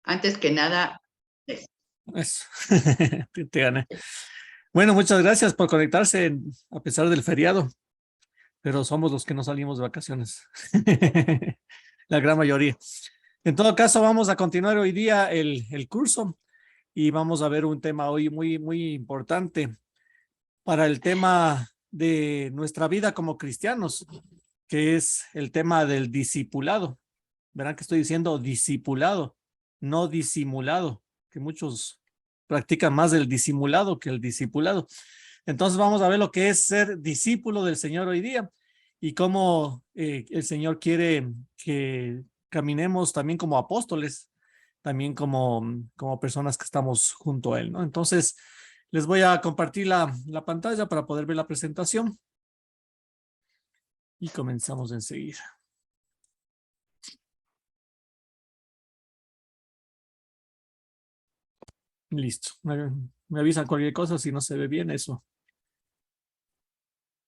Antes que nada, Eso. Te gané. Bueno, muchas gracias por conectarse a pesar del feriado, pero somos los que no salimos de vacaciones. La gran mayoría. En todo caso, vamos a continuar hoy día el curso y vamos a ver un tema hoy muy importante para el tema de nuestra vida como cristianos, que es el tema del discipulado. Verán que estoy diciendo discipulado, no disimulado, que muchos practican más el disimulado que el discipulado. Entonces vamos a ver lo que es ser discípulo del Señor hoy día y cómo el Señor quiere que caminemos también como apóstoles, también como personas que estamos junto a Él, ¿no? Entonces les voy a compartir la pantalla para poder ver la presentación y comenzamos enseguida. Listo. Me avisan cualquier cosa si no se ve bien eso.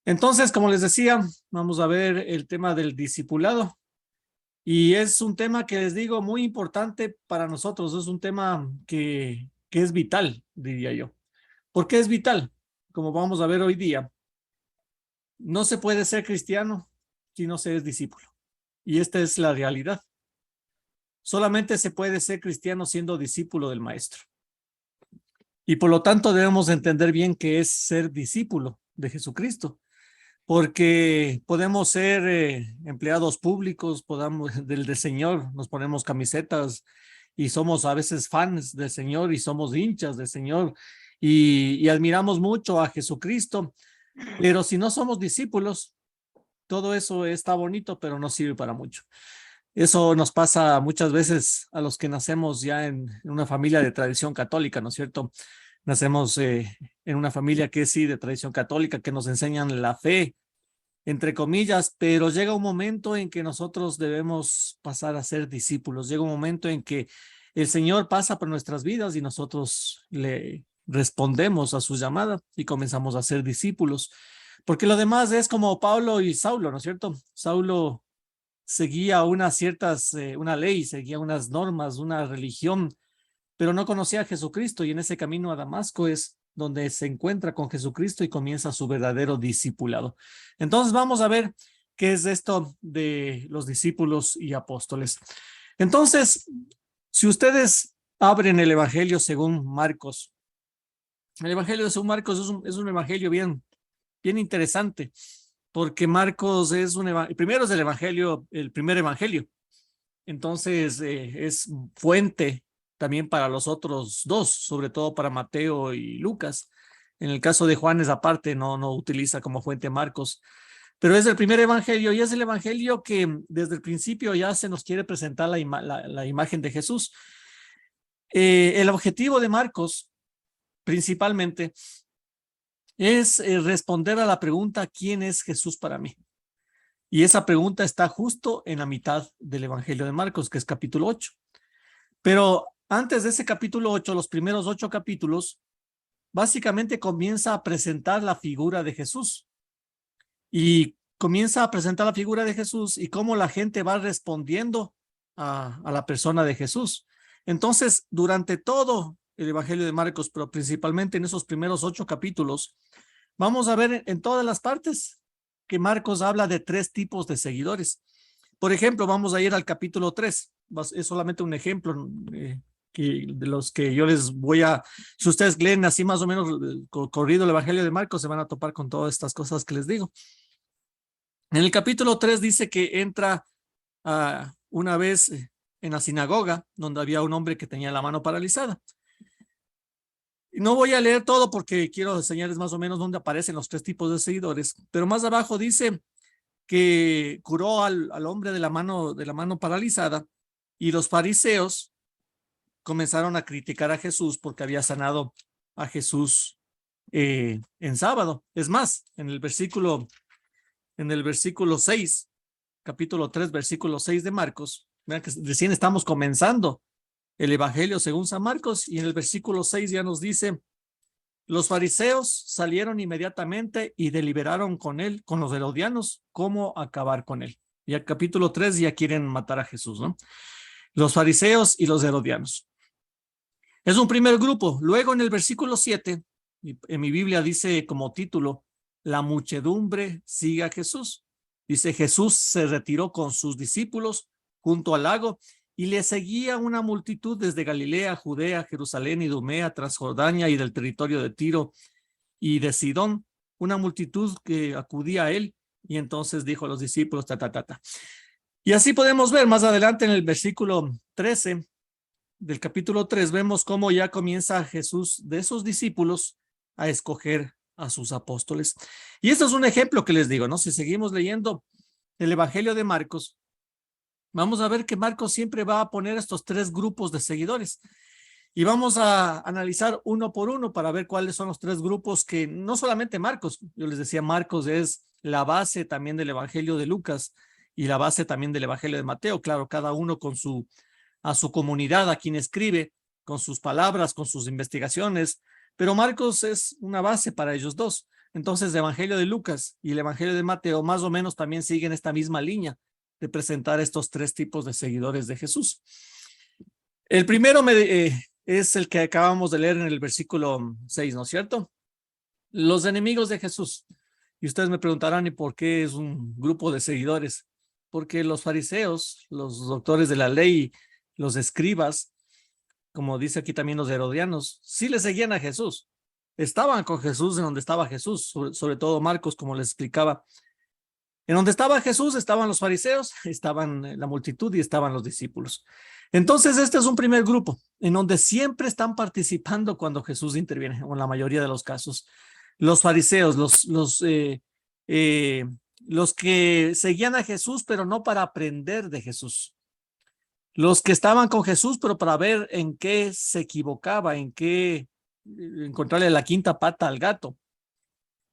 Entonces, como les decía, vamos a ver el tema del discipulado. Y es un tema que les digo muy importante para nosotros. Es un tema que es vital, diría yo. ¿Por qué es vital? Como vamos a ver hoy día, no se puede ser cristiano si no se es discípulo. Y esta es la realidad. Solamente se puede ser cristiano siendo discípulo del maestro. Y por lo tanto debemos entender bien qué es ser discípulo de Jesucristo, porque podemos ser empleados públicos, podamos del Señor, nos ponemos camisetas y somos a veces fans del Señor y somos hinchas del Señor y admiramos mucho a Jesucristo, pero si no somos discípulos, todo eso está bonito, pero no sirve para mucho. Eso nos pasa muchas veces a los que nacemos ya en una familia de tradición católica, ¿no es cierto? Nacemos en una familia que sí, de tradición católica, que nos enseñan la fe, entre comillas, pero llega un momento en que nosotros debemos pasar a ser discípulos. Llega un momento en que el Señor pasa por nuestras vidas y nosotros le respondemos a su llamada y comenzamos a ser discípulos. Porque lo demás es como Pablo y Saulo, ¿no es cierto? Saulo seguía una ley, seguía unas normas, una religión, pero no conocía a Jesucristo y en ese camino a Damasco es donde se encuentra con Jesucristo y comienza su verdadero discipulado. Entonces vamos a ver qué es esto de los discípulos y apóstoles. Entonces, si ustedes abren el Evangelio según Marcos, el Evangelio según Marcos es un evangelio bien interesante, porque Marcos es primero es el Evangelio, el primer Evangelio. Entonces es fuente también para los otros dos, sobre todo para Mateo y Lucas. En el caso de Juan es aparte, no utiliza como fuente Marcos, pero es el primer evangelio y es el evangelio que desde el principio ya se nos quiere presentar la imagen de Jesús. El objetivo de Marcos principalmente es responder a la pregunta ¿quién es Jesús para mí? Y esa pregunta está justo en la mitad del evangelio de Marcos, que es capítulo 8. Pero antes de ese capítulo 8, los primeros 8 capítulos, básicamente comienza a presentar la figura de Jesús. Y comienza a presentar la figura de Jesús y cómo la gente va respondiendo a la persona de Jesús. Entonces, durante todo el Evangelio de Marcos, pero principalmente en esos primeros 8 capítulos, vamos a ver en todas las partes que Marcos habla de 3 tipos de seguidores. Por ejemplo, vamos a ir al capítulo 3. Es solamente un ejemplo de los que yo les voy a... Si ustedes leen así más o menos corrido el Evangelio de Marcos, se van a topar con todas estas cosas que les digo. En el capítulo 3 dice que entra una vez en la sinagoga, donde había un hombre que tenía la mano paralizada. No voy a leer todo porque quiero enseñarles más o menos dónde aparecen los 3 tipos de seguidores, pero más abajo dice que curó al hombre de la mano paralizada y los fariseos comenzaron a criticar a Jesús porque había sanado a Jesús en sábado. Es más, en el versículo 6, capítulo 3, versículo 6 de Marcos, vean que recién estamos comenzando el Evangelio según San Marcos y en el versículo 6 ya nos dice: los fariseos salieron inmediatamente y deliberaron con él, con los herodianos, cómo acabar con él. Y al capítulo 3 ya quieren matar a Jesús, ¿no? Los fariseos y los herodianos. Es un primer grupo. Luego en el versículo 7, en mi Biblia dice como título, la muchedumbre sigue a Jesús. Dice, Jesús se retiró con sus discípulos junto al lago y le seguía una multitud desde Galilea, Judea, Jerusalén, Idumea, Transjordania y del territorio de Tiro y de Sidón, una multitud que acudía a él, y entonces dijo a los discípulos, Y así podemos ver más adelante en el versículo 13 del capítulo 3, vemos cómo ya comienza Jesús de esos discípulos a escoger a sus apóstoles. Y esto es un ejemplo que les digo, ¿no? Si seguimos leyendo el Evangelio de Marcos, vamos a ver que Marcos siempre va a poner estos tres grupos de seguidores. Y vamos a analizar uno por uno para ver cuáles son los tres grupos que no solamente Marcos, yo les decía, Marcos es la base también del Evangelio de Lucas y la base también del Evangelio de Mateo, claro, cada uno con a su comunidad, a quien escribe, con sus palabras, con sus investigaciones, pero Marcos es una base para ellos dos. Entonces, el Evangelio de Lucas y el Evangelio de Mateo más o menos también siguen esta misma línea de presentar estos tres tipos de seguidores de Jesús. El primero es el que acabamos de leer en el versículo 6, ¿no es cierto? Los enemigos de Jesús. Y ustedes me preguntarán, ¿y por qué es un grupo de seguidores? Porque los fariseos, los doctores de la ley, los escribas, como dice aquí también los herodianos, sí le seguían a Jesús. Estaban con Jesús en donde estaba Jesús, sobre todo Marcos, como les explicaba. En donde estaba Jesús estaban los fariseos, estaban la multitud y estaban los discípulos. Entonces, este es un primer grupo en donde siempre están participando cuando Jesús interviene, o en la mayoría de los casos. Los fariseos, los que seguían a Jesús, pero no para aprender de Jesús. Los que estaban con Jesús, pero para ver en qué se equivocaba, en qué encontrarle la quinta pata al gato.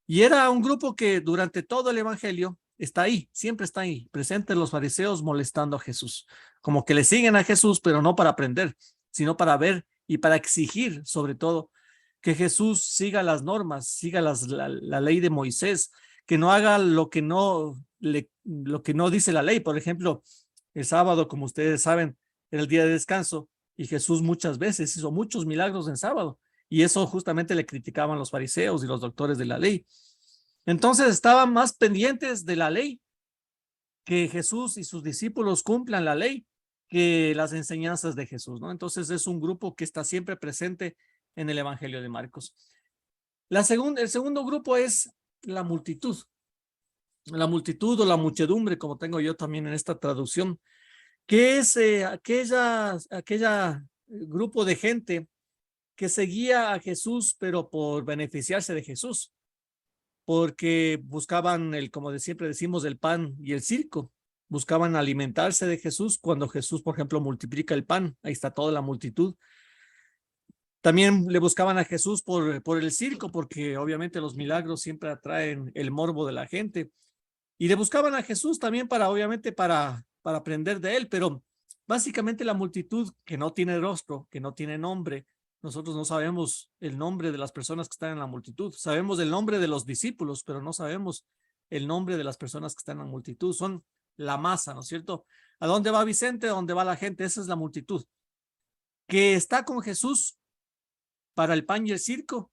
Y era un grupo que durante todo el evangelio está ahí, siempre está ahí, presentes los fariseos molestando a Jesús, como que le siguen a Jesús, pero no para aprender, sino para ver y para exigir, sobre todo, que Jesús siga las normas, siga la ley de Moisés, que no haga lo que lo que no dice la ley. Por ejemplo, el sábado, como ustedes saben, era el día de descanso y Jesús muchas veces hizo muchos milagros en sábado. Y eso justamente le criticaban los fariseos y los doctores de la ley. Entonces estaban más pendientes de la ley, que Jesús y sus discípulos cumplan la ley, que las enseñanzas de Jesús, ¿no? Entonces es un grupo que está siempre presente en el Evangelio de Marcos. El segundo grupo es la multitud. La multitud o la muchedumbre, como tengo yo también en esta traducción, que es aquella grupo de gente que seguía a Jesús, pero por beneficiarse de Jesús, porque buscaban como siempre decimos, el pan y el circo, buscaban alimentarse de Jesús cuando Jesús, por ejemplo, multiplica el pan, ahí está toda la multitud. También le buscaban a Jesús por el circo, porque obviamente los milagros siempre atraen el morbo de la gente, y le buscaban a Jesús también obviamente para aprender de él, pero básicamente la multitud que no tiene rostro, que no tiene nombre. Nosotros no sabemos el nombre de las personas que están en la multitud. Sabemos el nombre de los discípulos, pero no sabemos el nombre de las personas que están en la multitud. Son la masa, ¿no es cierto? ¿A dónde va Vicente? ¿A dónde va la gente? Esa es la multitud. Que está con Jesús para el pan y el circo.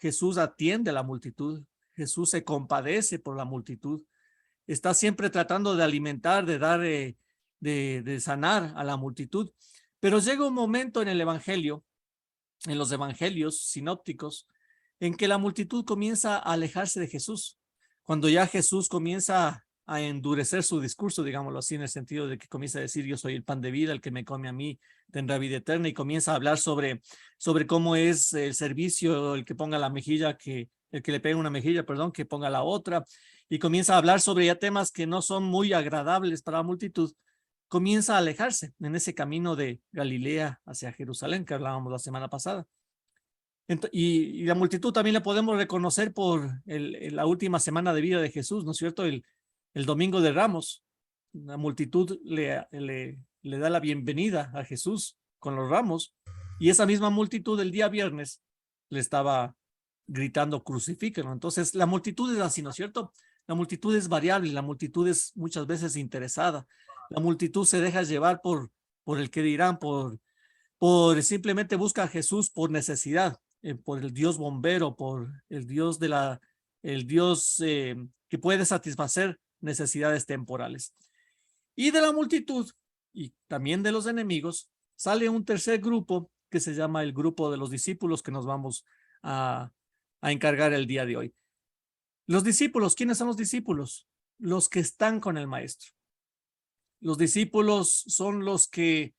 Jesús atiende a la multitud. Jesús se compadece por la multitud. Está siempre tratando de alimentar, de dar, de sanar a la multitud. Pero llega un momento en el evangelio, en los evangelios sinópticos, en que la multitud comienza a alejarse de Jesús. Cuando ya Jesús comienza a endurecer su discurso, digámoslo así, en el sentido de que comienza a decir, yo soy el pan de vida, el que me come a mí tendrá vida eterna, y comienza a hablar sobre cómo es el servicio, el que ponga la mejilla, el que le pegue una mejilla, perdón, que ponga la otra, y comienza a hablar sobre ya temas que no son muy agradables para la multitud. Comienza a alejarse en ese camino de Galilea hacia Jerusalén que hablábamos la semana pasada. Y la multitud también la podemos reconocer por la última semana de vida de Jesús, ¿no es cierto? El domingo de Ramos, la multitud le da la bienvenida a Jesús con los ramos, y esa misma multitud el día viernes le estaba gritando crucifíquenlo. Entonces la multitud es así, ¿no es cierto? La multitud es variable, la multitud es muchas veces interesada, la multitud se deja llevar por el que dirán, por simplemente busca a Jesús por necesidad, por el Dios bombero, por el Dios que puede satisfacer necesidades temporales. Y de la multitud y también de los enemigos sale un tercer grupo que se llama el grupo de los discípulos, que nos vamos a encargar el día de hoy. Los discípulos, ¿quiénes son los discípulos? Los que están con el maestro. Los discípulos son los que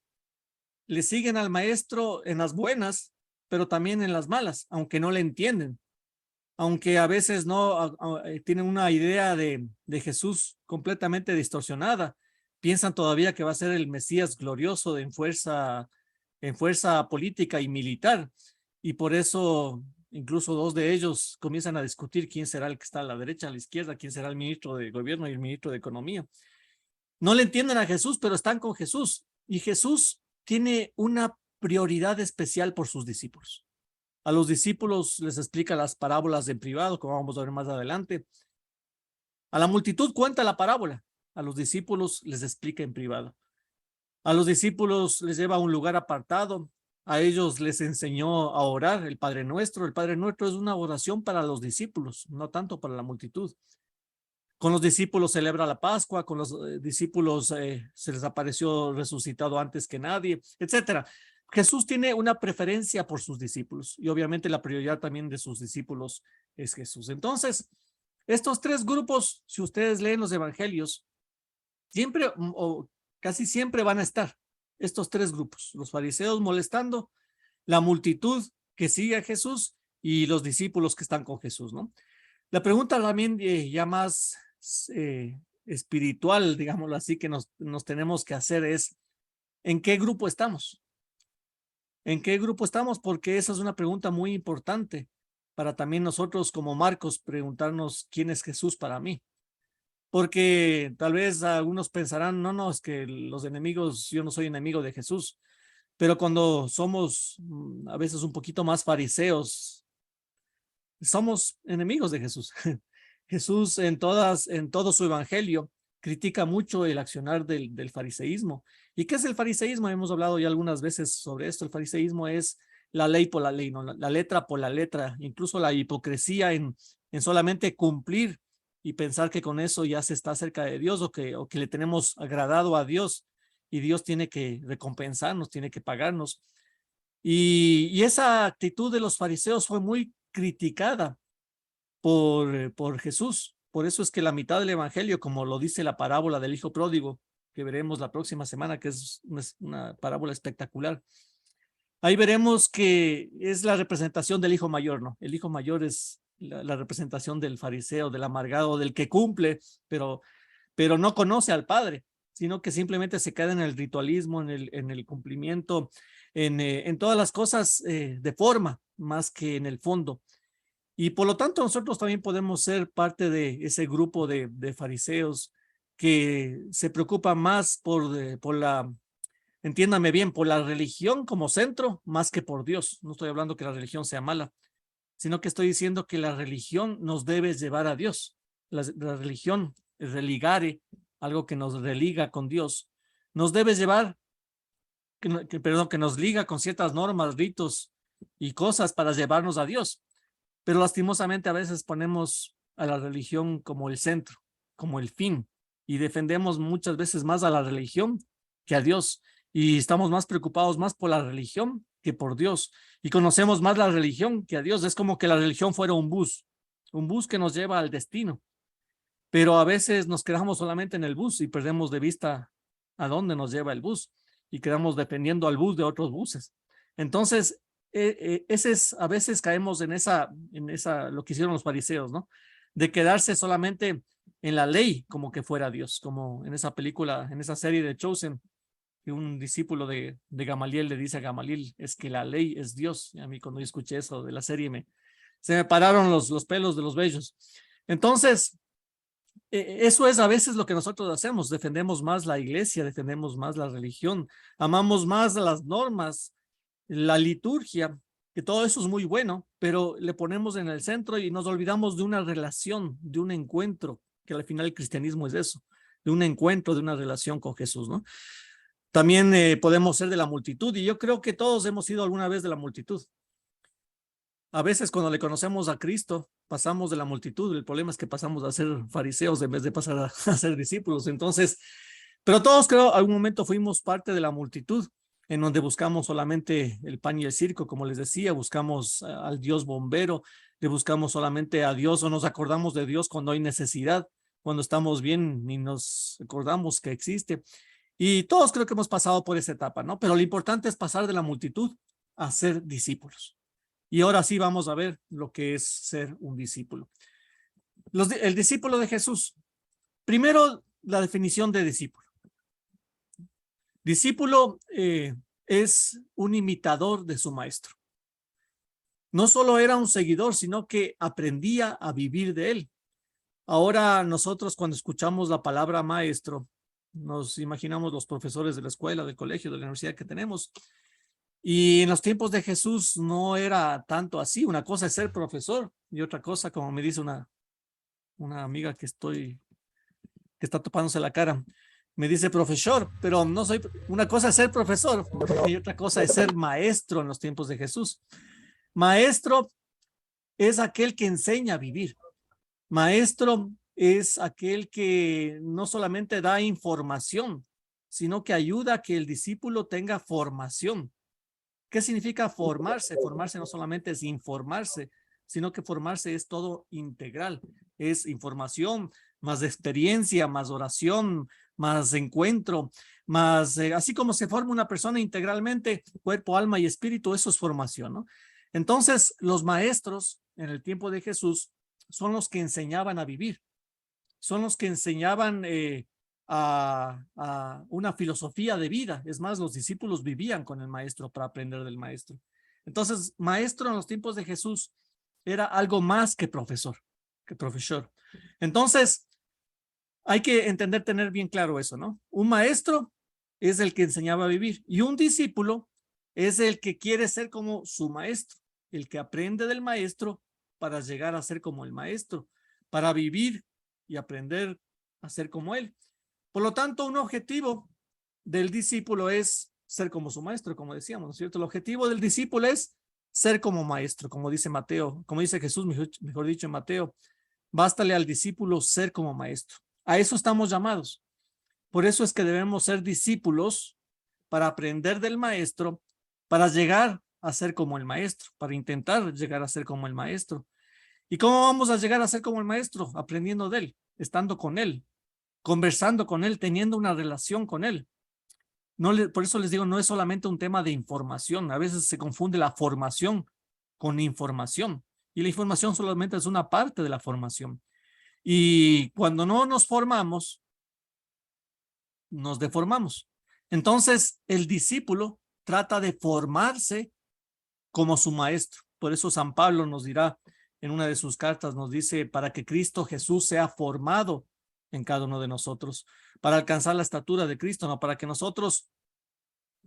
le siguen al maestro en las buenas, pero también en las malas, aunque no le entienden, aunque a veces no tienen una idea de Jesús completamente distorsionada. Piensan todavía que va a ser el Mesías glorioso en fuerza política y militar, y por eso incluso dos de ellos comienzan a discutir quién será el que está a la derecha, a la izquierda, quién será el ministro de gobierno y el ministro de economía. No le entienden a Jesús, pero están con Jesús, y Jesús tiene una prioridad especial por sus discípulos. A los discípulos les explica las parábolas en privado, como vamos a ver más adelante. A la multitud cuenta la parábola, a los discípulos les explica en privado. A los discípulos les lleva a un lugar apartado, a ellos les enseñó a orar el Padre Nuestro. El Padre Nuestro es una oración para los discípulos, no tanto para la multitud. Con los discípulos celebra la Pascua, con los discípulos se les apareció resucitado antes que nadie, etcétera. Jesús tiene una preferencia por sus discípulos, y obviamente la prioridad también de sus discípulos es Jesús. Entonces, estos tres grupos, si ustedes leen los evangelios, siempre o casi siempre van a estar estos tres grupos: los fariseos molestando, la multitud que sigue a Jesús y los discípulos que están con Jesús, ¿no? La pregunta también ya más espiritual, digámoslo así, que nos tenemos que hacer es: ¿en qué grupo estamos? ¿En qué grupo estamos? Porque esa es una pregunta muy importante para también nosotros como Marcos preguntarnos quién es Jesús para mí. Porque tal vez algunos pensarán, no, es que los enemigos, yo no soy enemigo de Jesús, pero cuando somos a veces un poquito más fariseos, somos enemigos de Jesús. Jesús en todo su evangelio critica mucho el accionar del fariseísmo. ¿Y qué es el fariseísmo? Hemos hablado ya algunas veces sobre esto. El fariseísmo es la ley por la ley, ¿no? La letra por la letra, incluso la hipocresía en solamente cumplir y pensar que con eso ya se está cerca de Dios, o que le tenemos agradado a Dios, y Dios tiene que recompensarnos, tiene que pagarnos. Y esa actitud de los fariseos fue muy criticada por Jesús. Por eso es que la mitad del evangelio, como lo dice la parábola del hijo pródigo, que veremos la próxima semana, que es una parábola espectacular, ahí veremos que es la representación del hijo mayor, ¿no? El hijo mayor es la representación del fariseo, del amargado, del que cumple, pero no conoce al Padre, sino que simplemente se queda en el ritualismo, en el cumplimiento, en todas las cosas de forma, más que en el fondo. Y por lo tanto nosotros también podemos ser parte de ese grupo de fariseos que se preocupan más por la, entiéndame bien, por la religión como centro, más que por Dios. No estoy hablando que la religión sea mala, sino que estoy diciendo que la religión nos debe llevar a Dios. La religión, el religare, algo que nos religa con Dios, nos debe llevar, que nos liga con ciertas normas, ritos y cosas para llevarnos a Dios. Pero lastimosamente a veces ponemos a la religión como el centro, como el fin, y defendemos muchas veces más a la religión que a Dios, y estamos más preocupados más por la religión que por Dios, y conocemos más la religión que a Dios. Es como que la religión fuera un bus que nos lleva al destino, pero a veces nos quedamos solamente en el bus y perdemos de vista a dónde nos lleva el bus, y quedamos dependiendo al bus de otros buses. Entonces, a veces caemos en esa, lo que hicieron los fariseos, ¿no? De quedarse solamente en la ley como que fuera Dios, como en esa película, en esa serie de Chosen, que un discípulo de Gamaliel le dice a Gamaliel, es que la ley es Dios. Y a mí cuando yo escuché eso de la serie se me pararon los pelos de los vellos. Entonces, eso es a veces lo que nosotros hacemos: defendemos más la iglesia, defendemos más la religión, amamos más las normas, la liturgia, que todo eso es muy bueno, pero le ponemos en el centro y nos olvidamos de una relación, de un encuentro, que al final el cristianismo es eso, de un encuentro, de una relación con Jesús, ¿no? También podemos ser de la multitud, y yo creo que todos hemos sido alguna vez de la multitud. A veces cuando le conocemos a Cristo, pasamos de la multitud. El problema es que pasamos a ser fariseos en vez de pasar a ser discípulos. Entonces, pero todos creo algún momento fuimos parte de la multitud, en donde buscamos solamente el pan y el circo, como les decía, buscamos al Dios bombero, le buscamos solamente a Dios, o nos acordamos de Dios cuando hay necesidad, cuando estamos bien ni nos acordamos que existe. Y todos creo que hemos pasado por esa etapa, ¿no? Pero lo importante es pasar de la multitud a ser discípulos. Y ahora sí vamos a ver lo que es ser un discípulo. El discípulo de Jesús. Primero, la definición de discípulo. Discípulo es un imitador de su maestro. No solo era un seguidor, sino que aprendía a vivir de él. Ahora nosotros cuando escuchamos la palabra maestro, nos imaginamos los profesores de la escuela, del colegio, de la universidad que tenemos. Y en los tiempos de Jesús no era tanto así. Una cosa es ser profesor y otra cosa, como me dice una amiga que está topándose la cara, me dice profesor, pero no soy, una cosa es ser profesor y otra cosa es ser maestro en los tiempos de Jesús. Maestro es aquel que enseña a vivir. Maestro es aquel que no solamente da información, sino que ayuda a que el discípulo tenga formación. ¿Qué significa formarse? Formarse no solamente es informarse, sino que formarse es todo integral. Es información, más experiencia, más oración, más encuentro, más, así como se forma una persona integralmente, cuerpo, alma y espíritu, eso es formación, ¿no? Entonces, los maestros en el tiempo de Jesús son los que enseñaban a vivir, son los que enseñaban a una filosofía de vida. Es más, los discípulos vivían con el maestro para aprender del maestro. Entonces, maestro en los tiempos de Jesús era algo más que profesor, Entonces, hay que entender, tener bien claro eso, ¿no? Un maestro es el que enseñaba a vivir y un discípulo es el que quiere ser como su maestro, el que aprende del maestro para llegar a ser como el maestro, para vivir y aprender a ser como él. Por lo tanto, un objetivo del discípulo es ser como su maestro, como decíamos, ¿no es cierto? El objetivo del discípulo es ser como maestro, como dice Mateo, como dice Jesús, mejor dicho en Mateo, bástale al discípulo ser como maestro. A eso estamos llamados. Por eso es que debemos ser discípulos para aprender del maestro, para llegar a ser como el maestro, para intentar llegar a ser como el maestro. ¿Y cómo vamos a llegar a ser como el maestro? Aprendiendo de él, estando con él, conversando con él, teniendo una relación con él. Por eso les digo, no es solamente un tema de información. A veces se confunde la formación con información. Y la información solamente es una parte de la formación. Y cuando no nos formamos, nos deformamos. Entonces, el discípulo trata de formarse como su maestro. Por eso San Pablo nos dirá en una de sus cartas, nos dice, para que Cristo Jesús sea formado en cada uno de nosotros, para alcanzar la estatura de Cristo, no, para que nosotros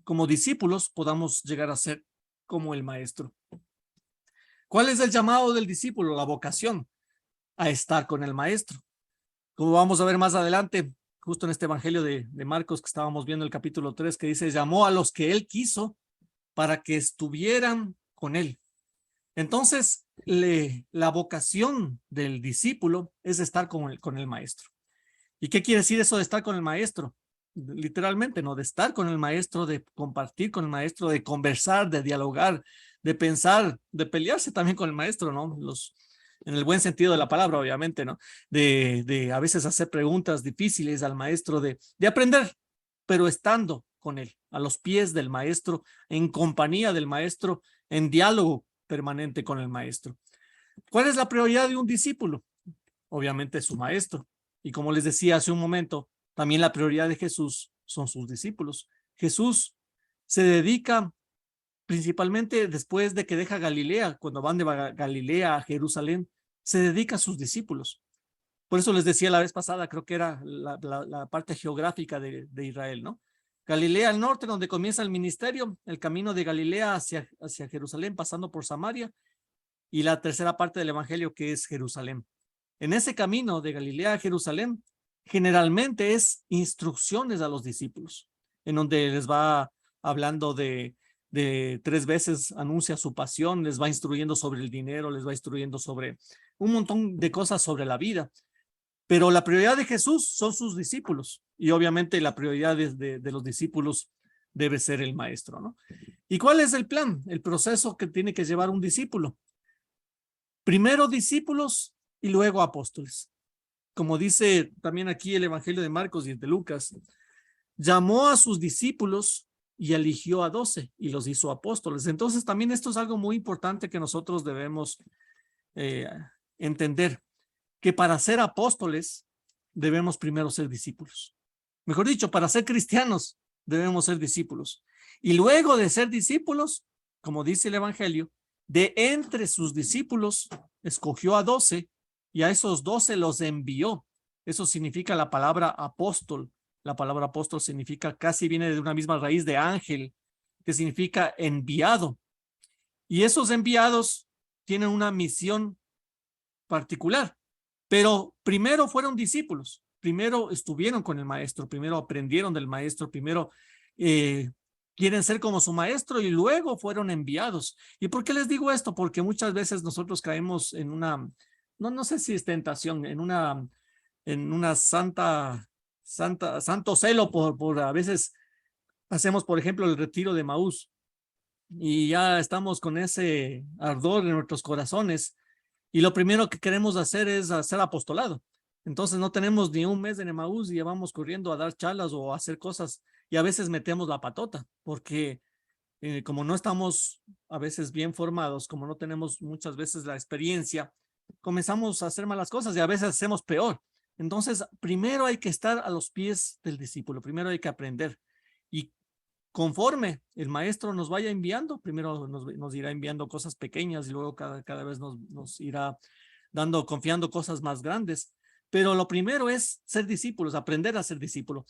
como discípulos podamos llegar a ser como el maestro. ¿Cuál es el llamado del discípulo? La vocación a estar con el maestro. Como vamos a ver más adelante, justo en este evangelio de Marcos que estábamos viendo el capítulo 3, que dice, llamó a los que él quiso para que estuvieran con él. Entonces, la vocación del discípulo es estar con el maestro. ¿Y qué quiere decir eso de estar con el maestro? Literalmente, ¿no? De estar con el maestro, de compartir con el maestro, de conversar, de dialogar, de pensar, de pelearse también con el maestro, ¿no? En el buen sentido de la palabra, obviamente, ¿no? De a veces hacer preguntas difíciles al maestro, de aprender, pero estando con él, a los pies del maestro, en compañía del maestro, en diálogo permanente con el maestro. ¿Cuál es la prioridad de un discípulo? Obviamente su maestro. Y como les decía hace un momento, también la prioridad de Jesús son sus discípulos. Jesús se dedica principalmente después de que deja Galilea, cuando van de Galilea a Jerusalén, se dedica a sus discípulos. Por eso les decía la vez pasada, creo que era la parte geográfica de Israel, ¿no? Galilea al norte, donde comienza el ministerio, el camino de Galilea hacia Jerusalén, pasando por Samaria, y la tercera parte del evangelio que es Jerusalén. En ese camino de Galilea a Jerusalén, generalmente es instrucciones a los discípulos. en donde les va hablando de 3 veces anuncia su pasión, les va instruyendo sobre el dinero, les va instruyendo sobre un montón de cosas sobre la vida. Pero la prioridad de Jesús son sus discípulos y obviamente la prioridad de los discípulos debe ser el maestro, ¿no? ¿Y cuál es el plan? El proceso que tiene que llevar un discípulo. Primero discípulos y luego apóstoles. Como dice también aquí el Evangelio de Marcos y el de Lucas, llamó a sus discípulos y eligió a 12 y los hizo apóstoles. Entonces también esto es algo muy importante que nosotros debemos entender, que para ser apóstoles debemos primero ser discípulos. Mejor dicho, para ser cristianos debemos ser discípulos. Y luego de ser discípulos, como dice el Evangelio, de entre sus discípulos escogió a 12 y a esos 12 los envió. Eso significa la palabra apóstol. La palabra apóstol significa, casi viene de una misma raíz de ángel, que significa enviado. Y esos enviados tienen una misión particular, pero primero fueron discípulos, primero estuvieron con el maestro, primero aprendieron del maestro, primero quieren ser como su maestro y luego fueron enviados. ¿Y por qué les digo esto? Porque muchas veces nosotros caemos en una, no sé si es tentación, en una santo celo por a veces hacemos, por ejemplo, el retiro de Maús y ya estamos con ese ardor en nuestros corazones y lo primero que queremos hacer es hacer apostolado. Entonces no tenemos ni un mes en Emaús y ya vamos corriendo a dar charlas o a hacer cosas y a veces metemos la patota porque como no estamos a veces bien formados, como no tenemos muchas veces la experiencia, comenzamos a hacer malas cosas y a veces hacemos peor. Entonces, primero hay que estar a los pies del discípulo, primero hay que aprender. Y conforme el maestro nos vaya enviando, primero nos irá enviando cosas pequeñas y luego cada vez nos irá confiando cosas más grandes. Pero lo primero es ser discípulos, aprender a ser discípulo.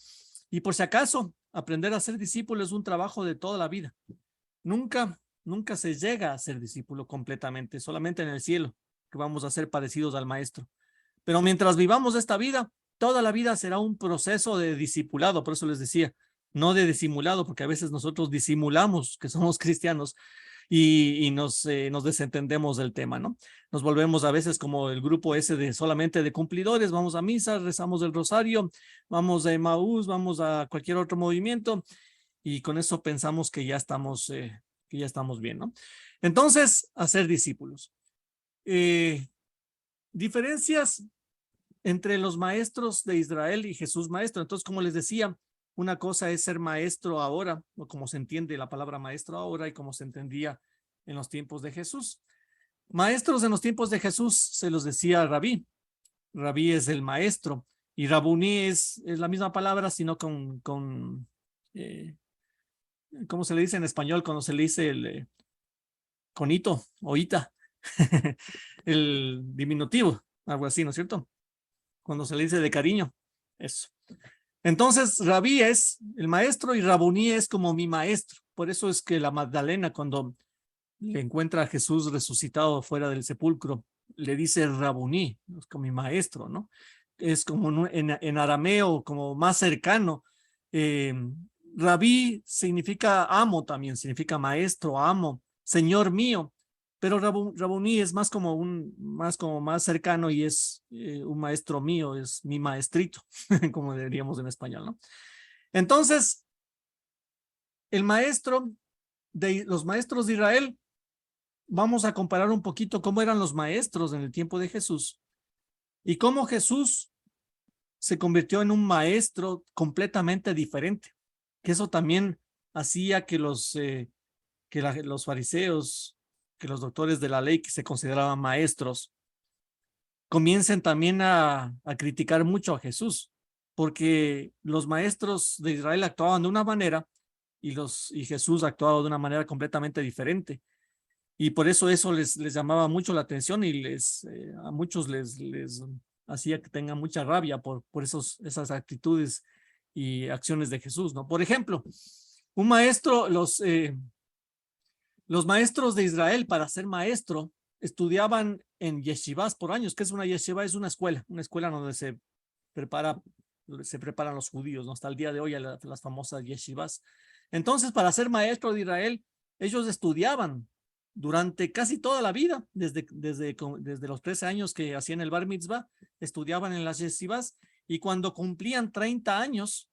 Y por si acaso, aprender a ser discípulo es un trabajo de toda la vida. Nunca se llega a ser discípulo completamente, solamente en el cielo, que vamos a ser parecidos al maestro. Pero mientras vivamos esta vida, toda la vida será un proceso de discipulado, por eso les decía, no de disimulado, porque a veces nosotros disimulamos que somos cristianos y nos desentendemos del tema, ¿no? Nos volvemos a veces como el grupo ese de solamente de cumplidores, vamos a misa, rezamos el rosario, vamos a Emaús, vamos a cualquier otro movimiento y con eso pensamos que ya estamos bien, ¿no? Entonces, hacer discípulos. Diferencias entre los maestros de Israel y Jesús maestro. Entonces, como les decía, una cosa es ser maestro ahora, o como se entiende la palabra maestro ahora y como se entendía en los tiempos de Jesús. Maestros en los tiempos de Jesús se los decía rabí. Rabí es el maestro y rabuní es la misma palabra, sino con ¿cómo se le dice en español cuando se le dice el conito o ita? El diminutivo, algo así, ¿no es cierto? Cuando se le dice de cariño, eso. Entonces, rabí es el maestro y rabuní es como mi maestro. Por eso es que la Magdalena, cuando le encuentra a Jesús resucitado fuera del sepulcro, le dice rabuní, es como mi maestro, ¿no? Es como en arameo, como más cercano. Rabí significa amo también, significa maestro, amo, señor mío. Pero rabuní es más como más cercano y es un maestro mío, es mi maestrito, como diríamos en español, ¿no? Entonces, los maestros de Israel, vamos a comparar un poquito cómo eran los maestros en el tiempo de Jesús y cómo Jesús se convirtió en un maestro completamente diferente, que eso también hacía que los fariseos, que los doctores de la ley que se consideraban maestros, comiencen también a criticar mucho a Jesús, porque los maestros de Israel actuaban de una manera y Jesús actuaba de una manera completamente diferente. Y por eso les llamaba mucho la atención y a muchos les hacía que tengan mucha rabia por esas actitudes y acciones de Jesús, ¿no? Por ejemplo, un maestro, los maestros de Israel, para ser maestro, estudiaban en yeshivas por años. ¿Qué es una yeshiva? Es una escuela donde se prepara se preparan los judíos, ¿no? Hasta el día de hoy las famosas yeshivas. Entonces, para ser maestro de Israel, ellos estudiaban durante casi toda la vida, desde los 13 años que hacían el bar mitzvah, estudiaban en las yeshivas, y cuando cumplían 30 años,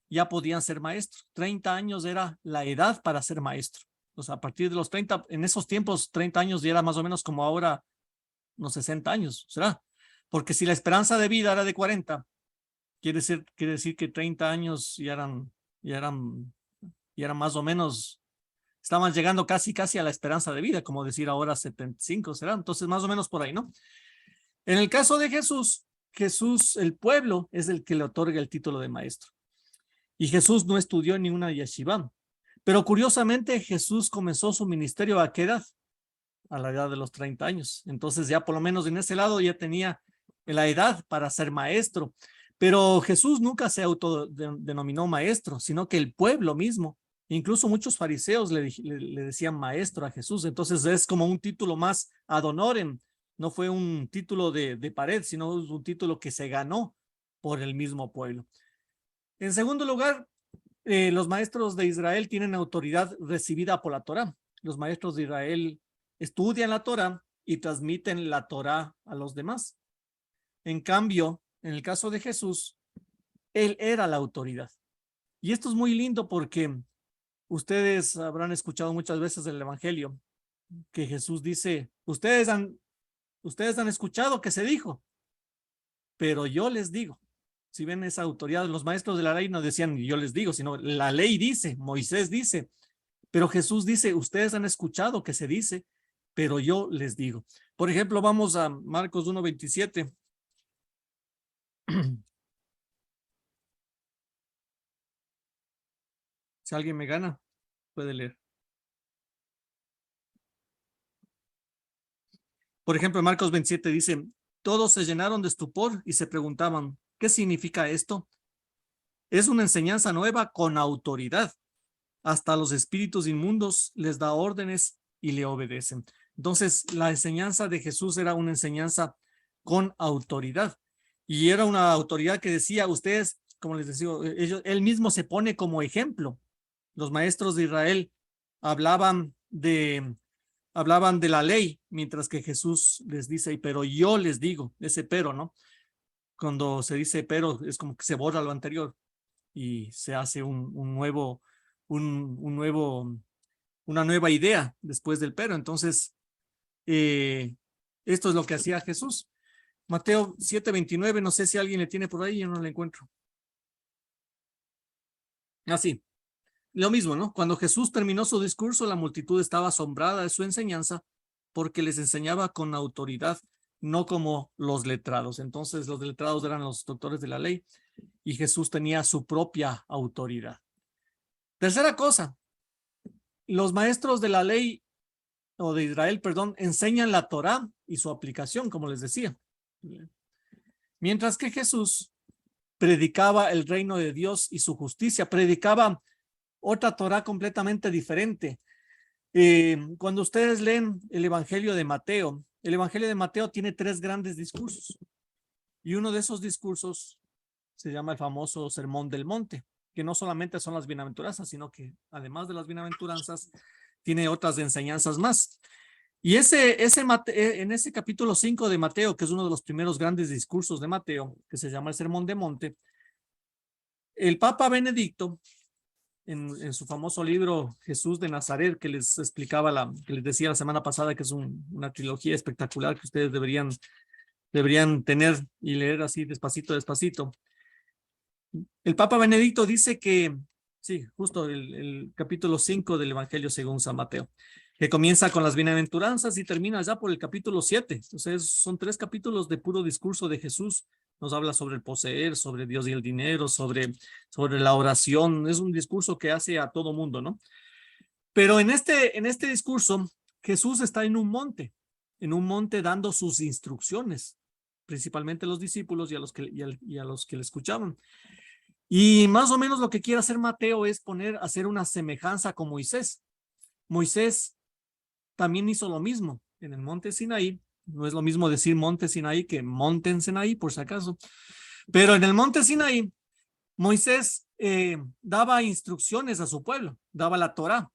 ya podían ser maestros. 30 años era la edad para ser maestro. O sea, a partir de los 30, en esos tiempos, 30 años ya era más o menos como ahora, unos 60 años, ¿será? Porque si la esperanza de vida era de 40, quiere decir que 30 años ya eran más o menos, estaban llegando casi a la esperanza de vida, como decir ahora 75, ¿será? Entonces, más o menos por ahí, ¿no? En el caso de Jesús, el pueblo es el que le otorga el título de maestro. Y Jesús no estudió en ninguna yeshiva. Pero curiosamente, Jesús comenzó su ministerio ¿a qué edad? A la edad de los 30 años. Entonces ya por lo menos en ese lado ya tenía la edad para ser maestro. Pero Jesús nunca se autodenominó maestro, sino que el pueblo mismo, incluso muchos fariseos le decían maestro a Jesús. Entonces es como un título más ad honorem. No fue un título de pared, sino un título que se ganó por el mismo pueblo. En segundo lugar, los maestros de Israel tienen autoridad recibida por la Torá. Los maestros de Israel estudian la Torá y transmiten la Torá a los demás. En cambio, en el caso de Jesús, él era la autoridad. Y esto es muy lindo porque ustedes habrán escuchado muchas veces el Evangelio que Jesús dice, ustedes han escuchado que se dijo, pero yo les digo. Si ven esa autoridad, los maestros de la ley no decían yo les digo, sino la ley dice, Moisés dice, pero Jesús dice, ustedes han escuchado que se dice, pero yo les digo. Por ejemplo, vamos a Marcos 1:27. Si alguien me gana, puede leer. Por ejemplo, en Marcos 27 dice, todos se llenaron de estupor y se preguntaban, ¿qué significa esto? Es una enseñanza nueva con autoridad. Hasta los espíritus inmundos les da órdenes y le obedecen. Entonces, la enseñanza de Jesús era una enseñanza con autoridad. Y era una autoridad que decía, ustedes, como les decía, él mismo se pone como ejemplo. Los maestros de Israel hablaban de la ley, mientras que Jesús les dice, pero yo les digo, ese pero, ¿no? Cuando se dice pero, es como que se borra lo anterior y se hace una nueva idea después del pero. Entonces, esto es lo que hacía Jesús. Mateo 7:29, no sé si alguien le tiene por ahí, yo no le encuentro. Así, lo mismo, ¿no? Cuando Jesús terminó su discurso, la multitud estaba asombrada de su enseñanza porque les enseñaba con autoridad, no como los letrados. Entonces, los letrados eran los doctores de la ley y Jesús tenía su propia autoridad. Tercera cosa, los maestros de la ley o de Israel, perdón, enseñan la Torá y su aplicación, como les decía. Mientras que Jesús predicaba el reino de Dios y su justicia, predicaba otra Torá completamente diferente. Cuando ustedes leen el Evangelio de Mateo, el Evangelio de Mateo tiene 3 grandes discursos y uno de esos discursos se llama el famoso Sermón del Monte, que no solamente son las bienaventuranzas, sino que además de las bienaventuranzas tiene otras enseñanzas más. Y en ese capítulo 5 de Mateo, que es uno de los primeros grandes discursos de Mateo, que se llama el Sermón del Monte, el Papa Benedicto, en su famoso libro Jesús de Nazaret, que les explicaba, que les decía la semana pasada, que es una trilogía espectacular que ustedes deberían tener y leer así despacito, despacito. El Papa Benedicto dice que, sí, justo el capítulo 5 del Evangelio según San Mateo, que comienza con las bienaventuranzas y termina ya por el capítulo 7. Entonces son 3 capítulos de puro discurso de Jesús. Nos habla sobre el poseer, sobre Dios y el dinero, sobre la oración. Es un discurso que hace a todo mundo, ¿no? Pero en este discurso, Jesús está en un monte dando sus instrucciones, principalmente a los discípulos y a los que le escuchaban. Y más o menos lo que quiere hacer Mateo es hacer una semejanza con Moisés. Moisés también hizo lo mismo en el monte Sinaí. No es lo mismo decir monte Sinaí que monte en Sinaí, por si acaso. Pero en el monte Sinaí, Moisés daba instrucciones a su pueblo, daba la Torá,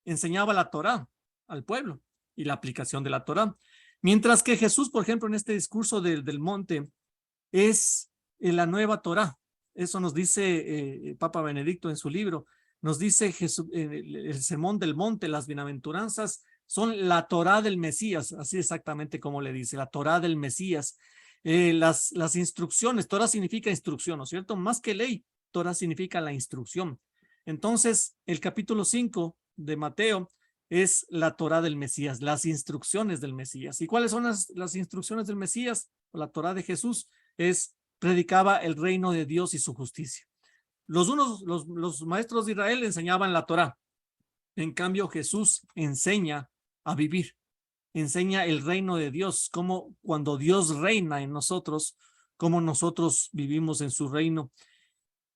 enseñaba la Torá al pueblo y la aplicación de la Torá. Mientras que Jesús, por ejemplo, en este discurso del monte, es la nueva Torá. Eso nos dice Papa Benedicto en su libro. Nos dice Jesús, el sermón del monte, las bienaventuranzas son la Torá del Mesías, así exactamente como le dice, la Torá del Mesías. Las instrucciones, Torá significa instrucción, ¿no es cierto? Más que ley, Torá significa la instrucción. Entonces, el capítulo 5 de Mateo es la Torá del Mesías, las instrucciones del Mesías. ¿Y cuáles son las instrucciones del Mesías? La Torá de Jesús predicaba el reino de Dios y su justicia. Los maestros de Israel enseñaban la Torá. En cambio, Jesús enseña a vivir, enseña el reino de Dios, como cuando Dios reina en nosotros, cómo nosotros vivimos en su reino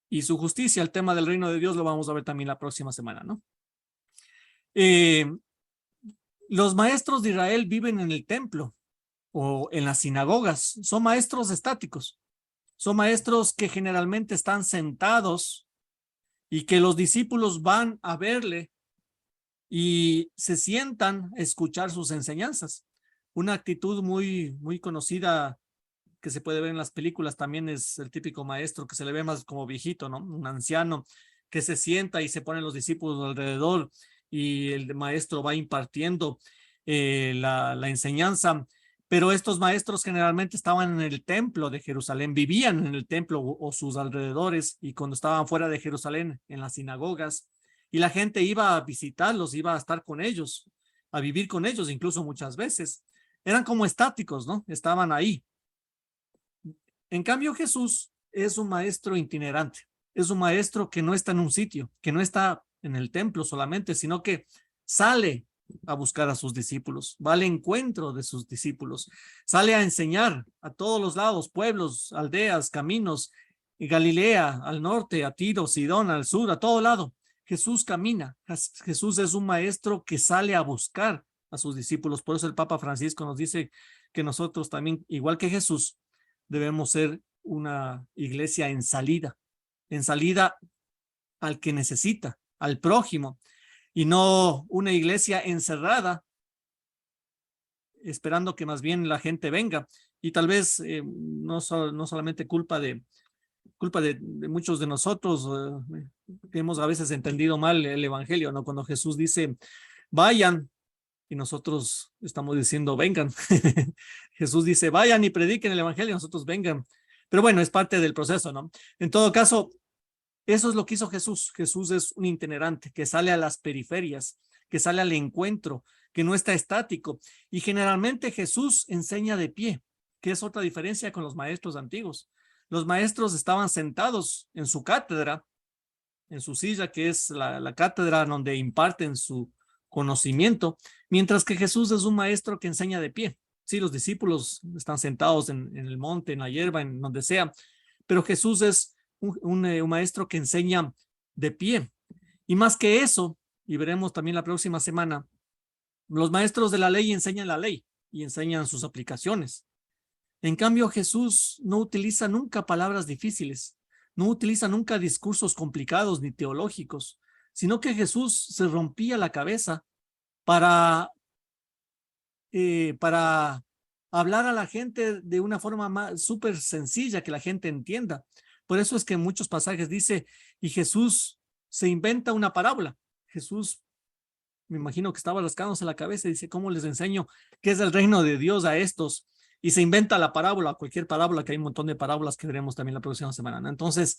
y su justicia. El tema del reino de Dios lo vamos a ver también la próxima semana, ¿no? Los maestros de Israel viven en el templo o en las sinagogas, son maestros estáticos, son maestros que generalmente están sentados y que los discípulos van a verle y se sientan a escuchar sus enseñanzas. Una actitud muy conocida que se puede ver en las películas también es el típico maestro que se le ve más como viejito, ¿no? Un anciano que se sienta y se ponen los discípulos alrededor y el maestro va impartiendo la enseñanza. Pero estos maestros generalmente estaban en el templo de Jerusalén, vivían en el templo o sus alrededores, y cuando estaban fuera de Jerusalén, en las sinagogas, y la gente iba a visitarlos, iba a estar con ellos, a vivir con ellos, incluso muchas veces. Eran como estáticos, ¿no? Estaban ahí. En cambio, Jesús es un maestro itinerante, es un maestro que no está en un sitio, que no está en el templo solamente, sino que sale a buscar a sus discípulos, va al encuentro de sus discípulos, sale a enseñar a todos los lados, pueblos, aldeas, caminos, Galilea, al norte, a Tiro, Sidón, al sur, a todo lado. Jesús camina, Jesús es un maestro que sale a buscar a sus discípulos. Por eso el Papa Francisco nos dice que nosotros también, igual que Jesús, debemos ser una iglesia en salida al que necesita, al prójimo, y no una iglesia encerrada, esperando que más bien la gente venga. Y tal vez no solamente culpa de muchos de nosotros, que hemos a veces entendido mal el evangelio, ¿no? Cuando Jesús dice, vayan, y nosotros estamos diciendo, vengan. Jesús dice, vayan y prediquen el evangelio, nosotros vengan. Pero bueno, es parte del proceso, ¿no? En todo caso, eso es lo que hizo Jesús. Jesús es un itinerante que sale a las periferias, que sale al encuentro, que no está estático. Y generalmente Jesús enseña de pie, que es otra diferencia con los maestros antiguos. Los maestros estaban sentados en su cátedra, en su silla, que es la cátedra donde imparten su conocimiento, mientras que Jesús es un maestro que enseña de pie. Sí, los discípulos están sentados en el monte, en la hierba, en donde sea, pero Jesús es un maestro que enseña de pie. Y más que eso, y veremos también la próxima semana, los maestros de la ley enseñan la ley y enseñan sus aplicaciones. En cambio, Jesús no utiliza nunca palabras difíciles, no utiliza nunca discursos complicados ni teológicos, sino que Jesús se rompía la cabeza para hablar a la gente de una forma súper sencilla que la gente entienda. Por eso es que en muchos pasajes dice, y Jesús se inventa una parábola. Jesús, me imagino que estaba rascándose la cabeza y dice, ¿cómo les enseño qué es el reino de Dios a estos? Y se inventa la parábola, cualquier parábola, que hay un montón de parábolas que veremos también la próxima semana, ¿no? Entonces,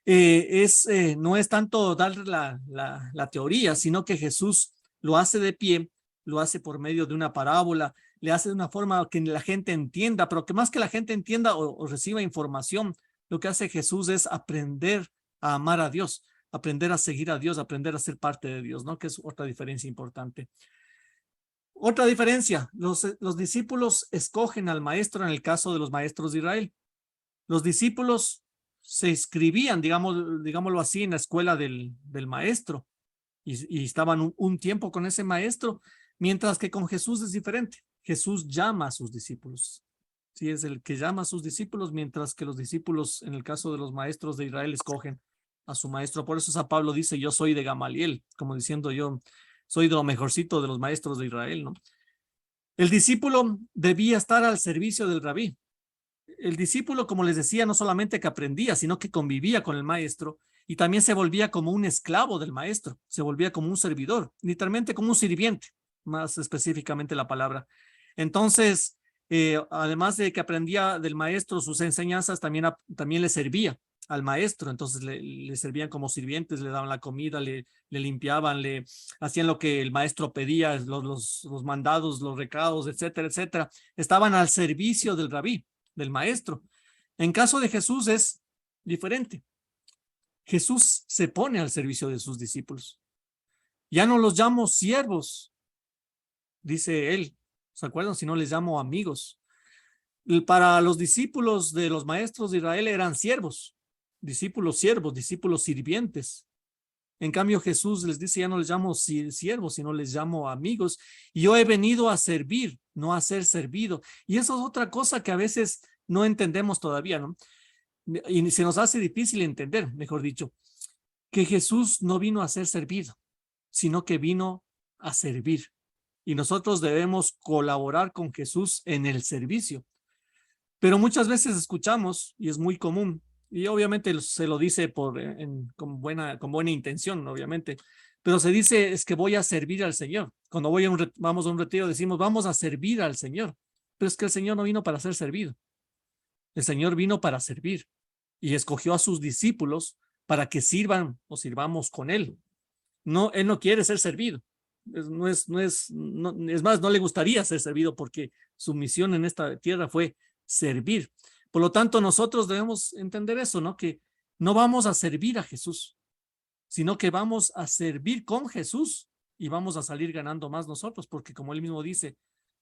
no es tanto darle la teoría, sino que Jesús lo hace de pie, lo hace por medio de una parábola, le hace de una forma que la gente entienda, pero que más que la gente entienda o reciba información, lo que hace Jesús es aprender a amar a Dios, aprender a seguir a Dios, aprender a ser parte de Dios, ¿no? Que es otra diferencia importante. Otra diferencia, los discípulos escogen al maestro en el caso de los maestros de Israel. Los discípulos se inscribían, digámoslo así, en la escuela del maestro y estaban un tiempo con ese maestro, mientras que con Jesús es diferente. Jesús llama a sus discípulos. Sí, es el que llama a sus discípulos, mientras que los discípulos, en el caso de los maestros de Israel, escogen a su maestro. Por eso San Pablo dice, yo soy de Gamaliel, como diciendo yo soy de lo mejorcito de los maestros de Israel, ¿no? El discípulo debía estar al servicio del rabí. El discípulo, como les decía, no solamente que aprendía, sino que convivía con el maestro y también se volvía como un esclavo del maestro, se volvía como un servidor, literalmente como un sirviente, más específicamente la palabra. Entonces, además de que aprendía del maestro sus enseñanzas, también le servía al maestro, entonces le servían como sirvientes, le daban la comida, le limpiaban, le hacían lo que el maestro pedía, los mandados, los recados, etcétera, etcétera. Estaban al servicio del rabí, del maestro. En caso de Jesús es diferente. Jesús se pone al servicio de sus discípulos. Ya no los llamo siervos, dice él. ¿Se acuerdan? Si no les llamo amigos. Para los discípulos de los maestros de Israel eran siervos, siervos, discípulos sirvientes. En cambio, Jesús les dice, ya no les llamo siervos, sino les llamo amigos. Y yo he venido a servir, no a ser servido. Y eso es otra cosa que a veces no entendemos todavía, ¿no? Y se nos hace difícil entender, mejor dicho, que Jesús no vino a ser servido, sino que vino a servir. Y nosotros debemos colaborar con Jesús en el servicio. Pero muchas veces escuchamos, y es muy común, y obviamente se lo dice con buena intención, obviamente, pero se dice es que voy a servir al Señor. Cuando vamos a un retiro decimos vamos a servir al Señor, pero es que el Señor no vino para ser servido. El Señor vino para servir y escogió a sus discípulos para que sirvan o sirvamos con Él. No, Él no quiere ser servido. Es más, no le gustaría ser servido porque su misión en esta tierra fue servir. Por lo tanto, nosotros debemos entender eso, ¿no? Que no vamos a servir a Jesús, sino que vamos a servir con Jesús y vamos a salir ganando más nosotros, porque como él mismo dice,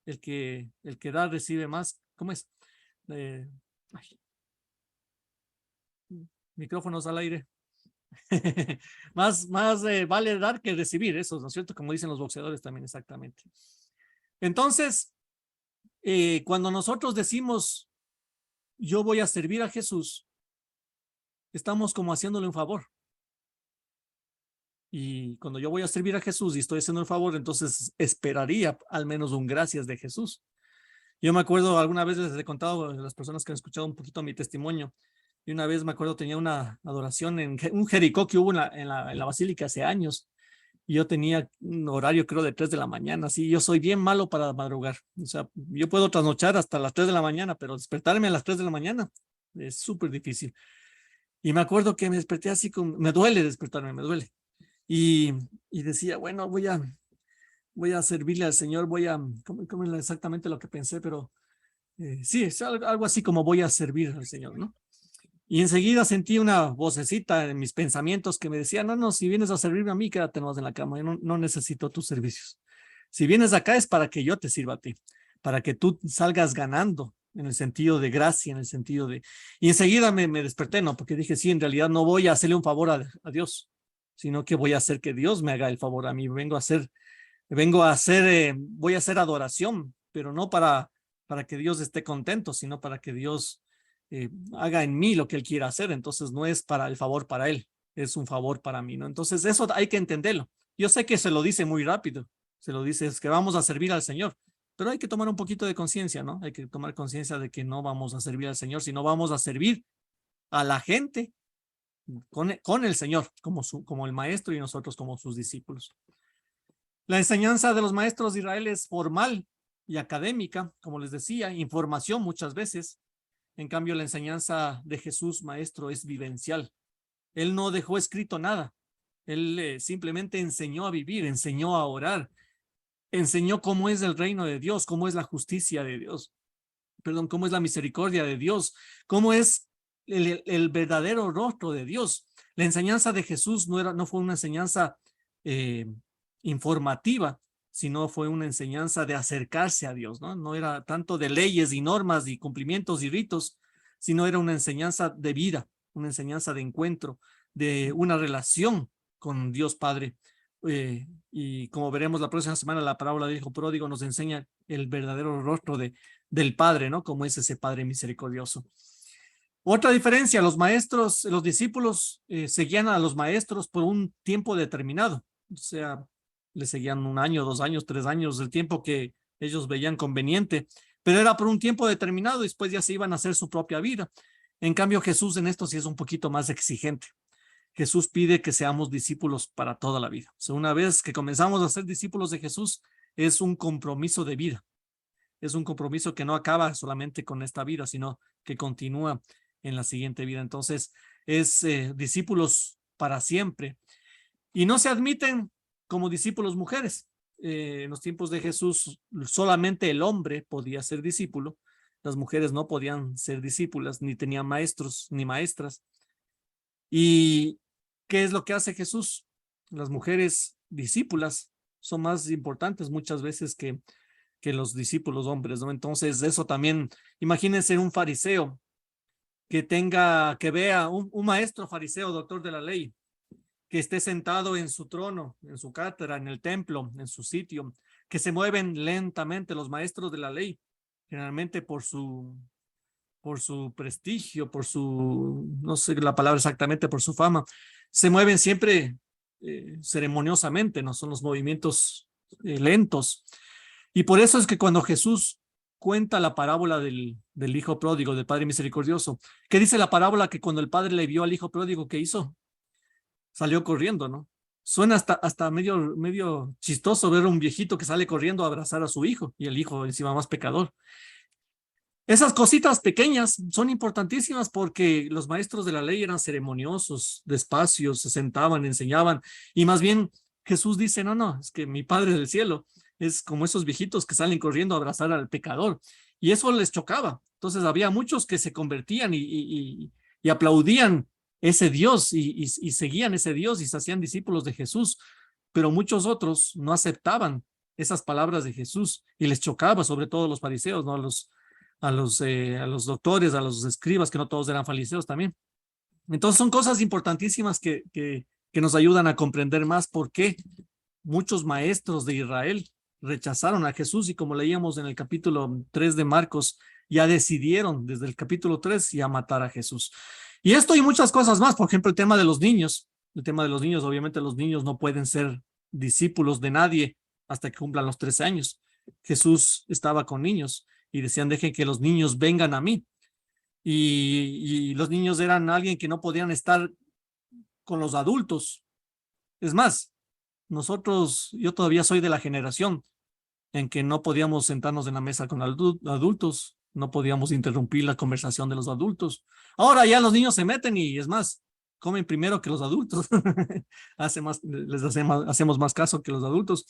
el que da recibe más. ¿Cómo es? Ay, micrófonos al aire. más vale dar que recibir, eso, ¿no es cierto? Como dicen los boxeadores también, exactamente. Entonces, cuando nosotros decimos, yo voy a servir a Jesús, estamos como haciéndole un favor. Y cuando yo voy a servir a Jesús y estoy haciendo un favor, entonces esperaría al menos un gracias de Jesús. Yo me acuerdo, alguna vez les he contado a las personas que han escuchado un poquito mi testimonio, y una vez me acuerdo tenía una adoración en un Jericó que hubo en la basílica hace años, y yo tenía un horario creo de 3 de la mañana, así yo soy bien malo para madrugar, o sea, yo puedo trasnochar hasta las 3 de la mañana, pero despertarme a las 3 de la mañana es súper difícil. Y me acuerdo que me desperté así, me duele despertarme, me duele. Y decía, bueno, voy a servirle al Señor, ¿cómo es exactamente lo que pensé? Pero sí, es algo así como voy a servir al Señor, ¿no? Y enseguida sentí una vocecita en mis pensamientos que me decía, no, si vienes a servirme a mí, quédate nomás en la cama, yo no necesito tus servicios. Si vienes acá es para que yo te sirva a ti, para que tú salgas ganando en el sentido de gracia, en el sentido de... Y enseguida me desperté, ¿no? Porque dije, sí, en realidad no voy a hacerle un favor a Dios, sino que voy a hacer que Dios me haga el favor a mí. Voy a hacer adoración, pero no para que Dios esté contento, sino para que Dios haga en mí lo que Él quiera hacer. Entonces no es para el favor para Él, es un favor para mí, ¿no? Entonces eso hay que entenderlo. Yo sé que se lo dice muy rápido, se lo dice, es que vamos a servir al Señor, pero hay que tomar un poquito de conciencia, ¿no? Hay que tomar conciencia de que no vamos a servir al Señor, sino vamos a servir a la gente con el Señor, como el maestro y nosotros como sus discípulos. La enseñanza de los maestros de Israel es formal y académica, como les decía, información muchas veces. En cambio, la enseñanza de Jesús, maestro, es vivencial. Él no dejó escrito nada. Él simplemente enseñó a vivir, enseñó a orar, enseñó cómo es el reino de Dios, cómo es la justicia de Dios, perdón, cómo es la misericordia de Dios, cómo es el verdadero rostro de Dios. La enseñanza de Jesús no fue una enseñanza informativa, sino fue una enseñanza de acercarse a Dios, ¿no? No era tanto de leyes y normas y cumplimientos y ritos, sino era una enseñanza de vida, una enseñanza de encuentro, de una relación con Dios Padre. Y como veremos la próxima semana, la parábola del hijo pródigo nos enseña el verdadero rostro del Padre, ¿no? Como es ese Padre misericordioso. Otra diferencia, los maestros, los discípulos seguían a los maestros por un tiempo determinado. O sea, le seguían 1 año, 2 años, 3 años, el tiempo que ellos veían conveniente, pero era por un tiempo determinado y después ya se iban a hacer su propia vida. En cambio, Jesús en esto sí es un poquito más exigente. Jesús pide que seamos discípulos para toda la vida. O sea, una vez que comenzamos a ser discípulos de Jesús, es un compromiso de vida. Es un compromiso que no acaba solamente con esta vida, sino que continúa en la siguiente vida. Entonces, es discípulos para siempre. Y no se admiten como discípulos mujeres. En los tiempos de Jesús, solamente el hombre podía ser discípulo. Las mujeres no podían ser discípulas, ni tenían maestros ni maestras. ¿Y qué es lo que hace Jesús? Las mujeres discípulas son más importantes muchas veces que los discípulos hombres, ¿no? Entonces, eso también, imagínense un fariseo que vea un maestro fariseo, doctor de la ley, que esté sentado en su trono, en su cátedra, en el templo, en su sitio, que se mueven lentamente los maestros de la ley, generalmente por su prestigio, por su, no sé la palabra exactamente, por su fama, se mueven siempre ceremoniosamente, no son los movimientos lentos. Y por eso es que cuando Jesús cuenta la parábola del hijo pródigo, del Padre misericordioso, que dice la parábola que cuando el padre le vio al hijo pródigo, ¿qué hizo? Salió corriendo, ¿no? Suena hasta medio chistoso ver a un viejito que sale corriendo a abrazar a su hijo y el hijo encima más pecador. Esas cositas pequeñas son importantísimas porque los maestros de la ley eran ceremoniosos, despacios, se sentaban, enseñaban, y más bien Jesús dice, no, es que mi Padre del cielo es como esos viejitos que salen corriendo a abrazar al pecador, y eso les chocaba. Entonces había muchos que se convertían y aplaudían ese Dios y seguían ese Dios y se hacían discípulos de Jesús, pero muchos otros no aceptaban esas palabras de Jesús y les chocaba, sobre todo los fariseos, ¿no? A los doctores, a los escribas, que no todos eran fariseos también. Entonces son cosas importantísimas que nos ayudan a comprender más por qué muchos maestros de Israel rechazaron a Jesús y como leíamos en el capítulo 3 de Marcos, ya decidieron desde el capítulo 3 ya matar a Jesús. Y esto y muchas cosas más, por ejemplo, el tema de los niños. El tema de los niños, obviamente los niños no pueden ser discípulos de nadie hasta que cumplan los 13 años. Jesús estaba con niños y decían, dejen que los niños vengan a mí. Y los niños eran alguien que no podían estar con los adultos. Es más, yo todavía soy de la generación en que no podíamos sentarnos en la mesa con adultos, no podíamos interrumpir la conversación de los adultos. Ahora ya los niños se meten y es más, comen primero que los adultos. Hacemos más caso que los adultos.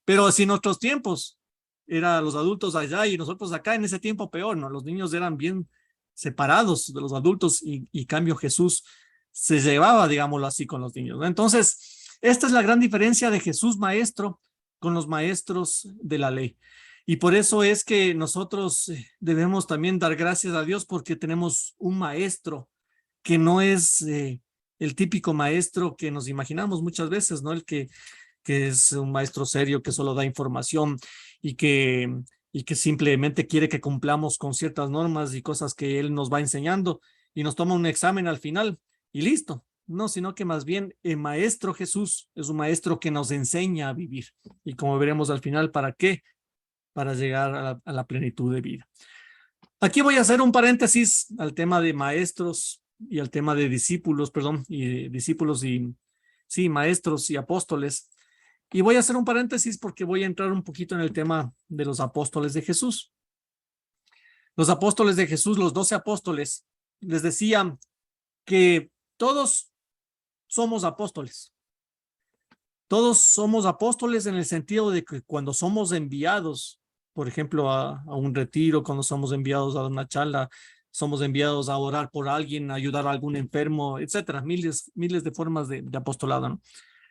Pero si en otros tiempos eran los adultos allá y nosotros acá, en ese tiempo peor, ¿no? Los niños eran bien separados de los adultos y cambio Jesús se llevaba, digámoslo así, con los niños, ¿no? Entonces, esta es la gran diferencia de Jesús maestro con los maestros de la ley. Y por eso es que nosotros debemos también dar gracias a Dios porque tenemos un maestro que no es el típico maestro que nos imaginamos muchas veces, ¿no? El que es un maestro serio, que solo da información y que simplemente quiere que cumplamos con ciertas normas y cosas que él nos va enseñando y nos toma un examen al final y listo. No, sino que más bien el maestro Jesús es un maestro que nos enseña a vivir. Y como veremos al final, ¿para qué? Para llegar a la plenitud de vida. Aquí voy a hacer un paréntesis al tema de maestros y al tema de discípulos, perdón, y discípulos y, sí, maestros y apóstoles. Y voy a hacer un paréntesis porque voy a entrar un poquito en el tema de los apóstoles de Jesús. Los apóstoles de Jesús, los 12 apóstoles, les decían que todos somos apóstoles. Todos somos apóstoles en el sentido de que cuando somos enviados, por ejemplo, a un retiro, cuando somos enviados a una charla, somos enviados a orar por alguien, a ayudar a algún enfermo, etcétera, miles de formas de apostolado, ¿no?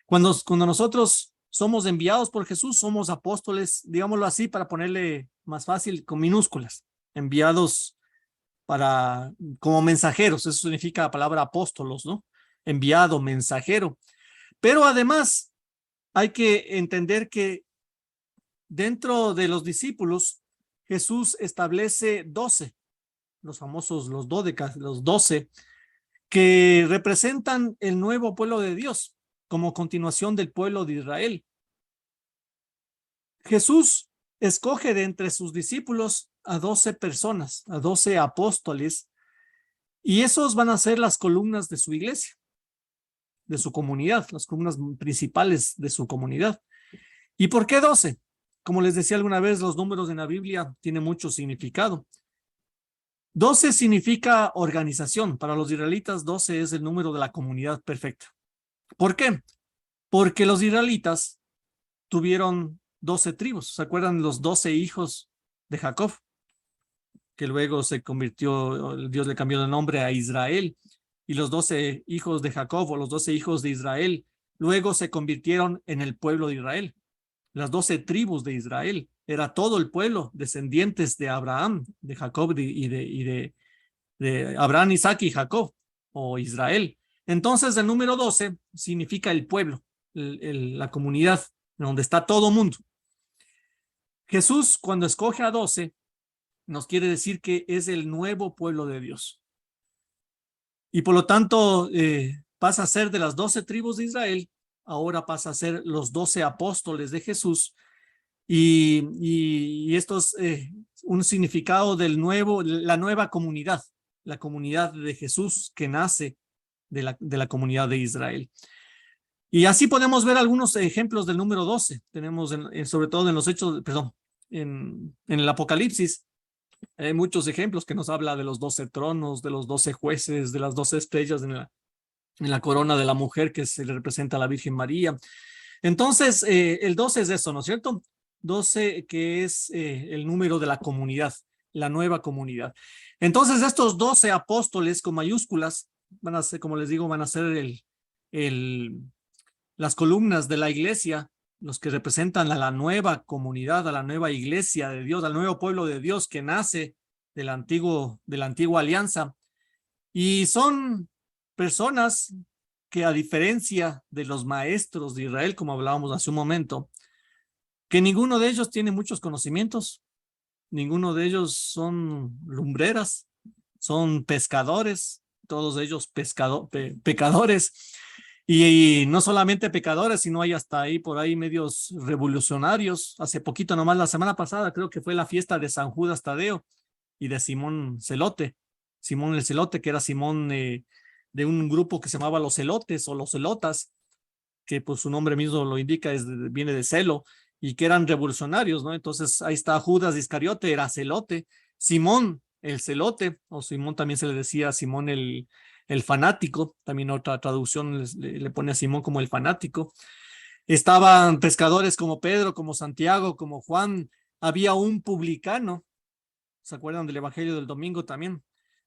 Cuando nosotros somos enviados por Jesús, somos apóstoles, digámoslo así, para ponerle más fácil, con minúsculas, enviados como mensajeros, eso significa la palabra apóstolos, ¿no? Enviado, mensajero. Pero además hay que entender que dentro de los discípulos, Jesús establece 12, los famosos, los dódecas, los 12, que representan el nuevo pueblo de Dios, como continuación del pueblo de Israel. Jesús escoge de entre sus discípulos a 12 personas, a 12 apóstoles, y esos van a ser las columnas de su iglesia, de su comunidad, las columnas principales de su comunidad. ¿Y por qué 12? Como les decía alguna vez, los números en la Biblia tienen mucho significado. 12 significa organización. Para los israelitas, 12 es el número de la comunidad perfecta. ¿Por qué? Porque los israelitas tuvieron 12 tribus. ¿Se acuerdan los 12 hijos de Jacob? Que luego se convirtió, Dios le cambió de nombre a Israel. Y los 12 hijos de Jacob, o los 12 hijos de Israel, luego se convirtieron en el pueblo de Israel. Las 12 tribus de Israel. Era todo el pueblo, descendientes de Abraham, de Jacob de Abraham, Isaac y Jacob, o Israel. Entonces, el número 12 significa el pueblo, la comunidad, donde está todo mundo. Jesús, cuando escoge a 12, nos quiere decir que es el nuevo pueblo de Dios. Y por lo tanto, pasa a ser de las 12 tribus de Israel, ahora pasa a ser los 12 apóstoles de Jesús. Y esto es un significado del la nueva comunidad, la comunidad de Jesús que nace de la comunidad de Israel. Y así podemos ver algunos ejemplos del número 12. Tenemos sobre todo en los hechos, perdón, en el Apocalipsis, hay muchos ejemplos que nos habla de los 12 tronos, de los 12 jueces, de las 12 estrellas en la corona de la mujer que se le representa a la Virgen María. Entonces, el 12 es eso, ¿no es cierto? 12 que es el número de la comunidad, la nueva comunidad. Entonces, estos 12 apóstoles con mayúsculas van a ser, como les digo, van a ser las columnas de la iglesia, los que representan a la nueva comunidad, a la nueva iglesia de Dios, al nuevo pueblo de Dios que nace de la antigua alianza. Y son personas que, a diferencia de los maestros de Israel, como hablábamos hace un momento, que ninguno de ellos tiene muchos conocimientos, ninguno de ellos son lumbreras, son pescadores, todos ellos pecadores, y no solamente pecadores, sino hay hasta ahí por ahí medios revolucionarios. Hace poquito nomás, la semana pasada, creo que fue la fiesta de San Judas Tadeo y de Simón Celote, Simón el Celote, que era Simón de un grupo que se llamaba los Celotes o los Celotas, que pues su nombre mismo lo indica, viene de celo, y que eran revolucionarios, ¿no? Entonces ahí está Judas Iscariote, era celote, Simón el celote, o Simón también se le decía Simón el fanático, también otra traducción le pone a Simón como el fanático. Estaban pescadores como Pedro, como Santiago, como Juan, había un publicano, ¿se acuerdan del Evangelio del domingo también?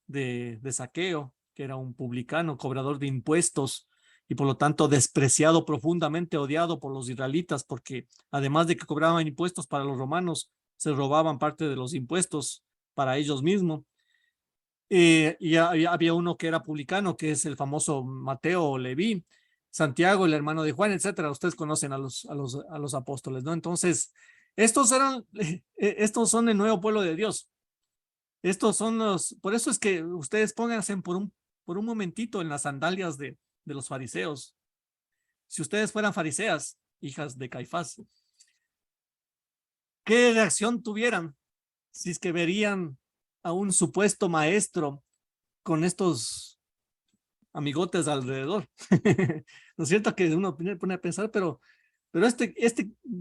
De Zaqueo, que era un publicano, cobrador de impuestos, y por lo tanto despreciado, profundamente odiado por los israelitas, porque además de que cobraban impuestos para los romanos, se robaban parte de los impuestos para ellos mismos. Y había uno que era publicano, que es el famoso Mateo o Leví, Santiago, el hermano de Juan, etcétera. Ustedes conocen a los apóstoles, ¿no? Entonces, estos son el nuevo pueblo de Dios. Estos son por eso es que ustedes pónganse por un momentito en las sandalias de los fariseos. Si ustedes fueran fariseas, hijas de Caifás, ¿qué reacción tuvieran si es que verían a un supuesto maestro con estos amigotes alrededor? ¿No es cierto que uno pone a pensar, pero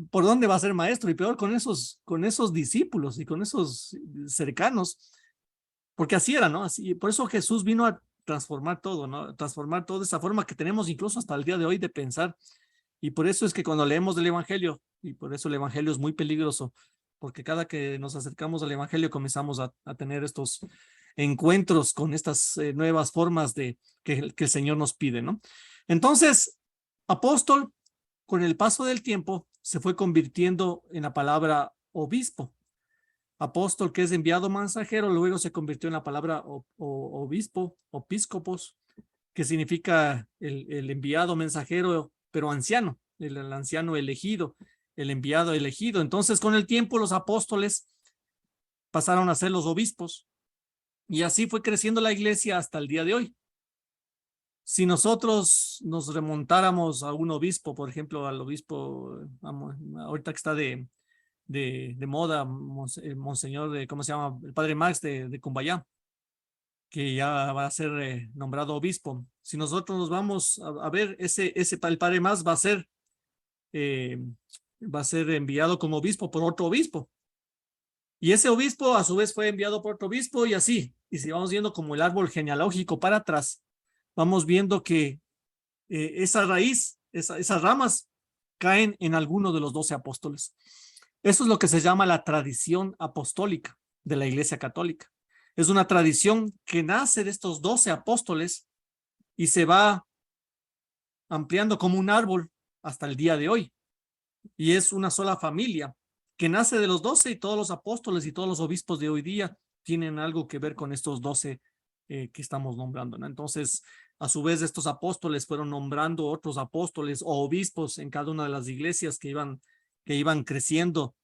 ¿por dónde va a ser maestro? Y peor con esos discípulos y con esos cercanos, porque así era, ¿no? Así, por eso Jesús vino a transformar todo, ¿no? Transformar toda esa forma que tenemos incluso hasta el día de hoy de pensar. Y por eso es que cuando leemos del Evangelio, y por eso el Evangelio es muy peligroso, porque cada que nos acercamos al Evangelio comenzamos a tener estos encuentros con estas nuevas formas que el Señor nos pide, ¿no? Entonces, apóstol, con el paso del tiempo, se fue convirtiendo en la palabra obispo. Apóstol, que es enviado mensajero, luego se convirtió en la palabra obispo, episcopos, que significa el enviado mensajero, pero anciano, el anciano elegido, el enviado elegido. Entonces, con el tiempo, los apóstoles pasaron a ser los obispos. Y así fue creciendo la iglesia hasta el día de hoy. Si nosotros nos remontáramos a un obispo, por ejemplo, al obispo, ahorita que está de moda, monseñor, ¿cómo se llama? El padre Max de Cumbayá, que ya va a ser nombrado obispo. Si nosotros nos vamos a ver, el padre Max eh, va a ser enviado como obispo por otro obispo. Y ese obispo a su vez fue enviado por otro obispo y así. Y si vamos viendo como el árbol genealógico para atrás, vamos viendo que esa raíz, esas ramas caen en alguno de los 12 apóstoles. Eso es lo que se llama la tradición apostólica de la Iglesia Católica. Es una tradición que nace de estos 12 apóstoles y se va ampliando como un árbol hasta el día de hoy. Y es una sola familia que nace de los 12 y todos los apóstoles y todos los obispos de hoy día tienen algo que ver con estos 12 que estamos nombrando, ¿no? Entonces, a su vez, estos apóstoles fueron nombrando otros apóstoles o obispos en cada una de las iglesias que iban creciendo,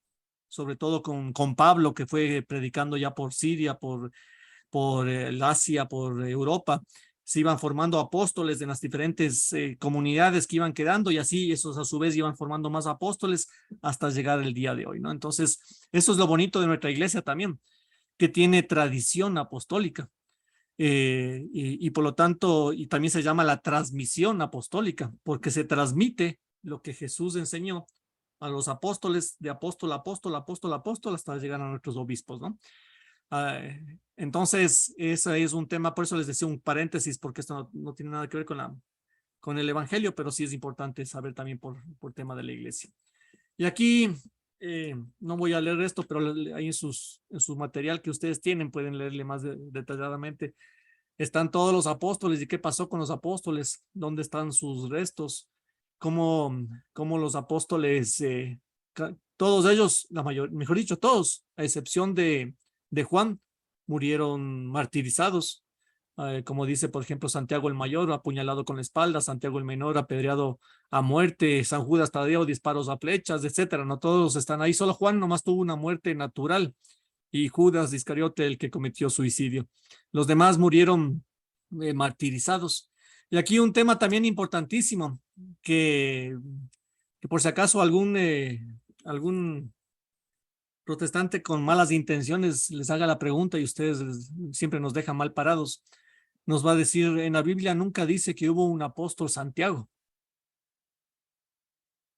sobre todo con Pablo, que fue predicando ya por Siria, por el Asia, por Europa. Se iban formando apóstoles en las diferentes comunidades que iban quedando y así esos a su vez iban formando más apóstoles hasta llegar el día de hoy, ¿no? Entonces, eso es lo bonito de nuestra iglesia también, que tiene tradición apostólica. Y por lo tanto, y también se llama la transmisión apostólica, porque se transmite lo que Jesús enseñó a los apóstoles, de apóstol a apóstol, apóstol a apóstol, hasta llegar a nuestros obispos, ¿no? Entonces, ese es un tema, por eso les decía un paréntesis, porque esto no tiene nada que ver con el evangelio, pero sí es importante saber también por tema de la iglesia. Y aquí, no voy a leer esto, pero ahí en su material que ustedes tienen, pueden leerle más detalladamente. Están todos los apóstoles y qué pasó con los apóstoles, dónde están sus restos, cómo los apóstoles, todos ellos, mejor dicho, todos, a excepción de Juan, murieron martirizados. Como dice, por ejemplo, Santiago el Mayor, apuñalado con la espalda, Santiago el Menor, apedreado a muerte, San Judas Tadeo, disparos a flechas, etcétera. No todos están ahí, solo Juan nomás tuvo una muerte natural y Judas Iscariote el que cometió suicidio. Los demás murieron martirizados. Y aquí un tema también importantísimo, que por si acaso algún protestante con malas intenciones les haga la pregunta y ustedes siempre nos dejan mal parados, nos va a decir, en la Biblia nunca dice que hubo un apóstol Santiago.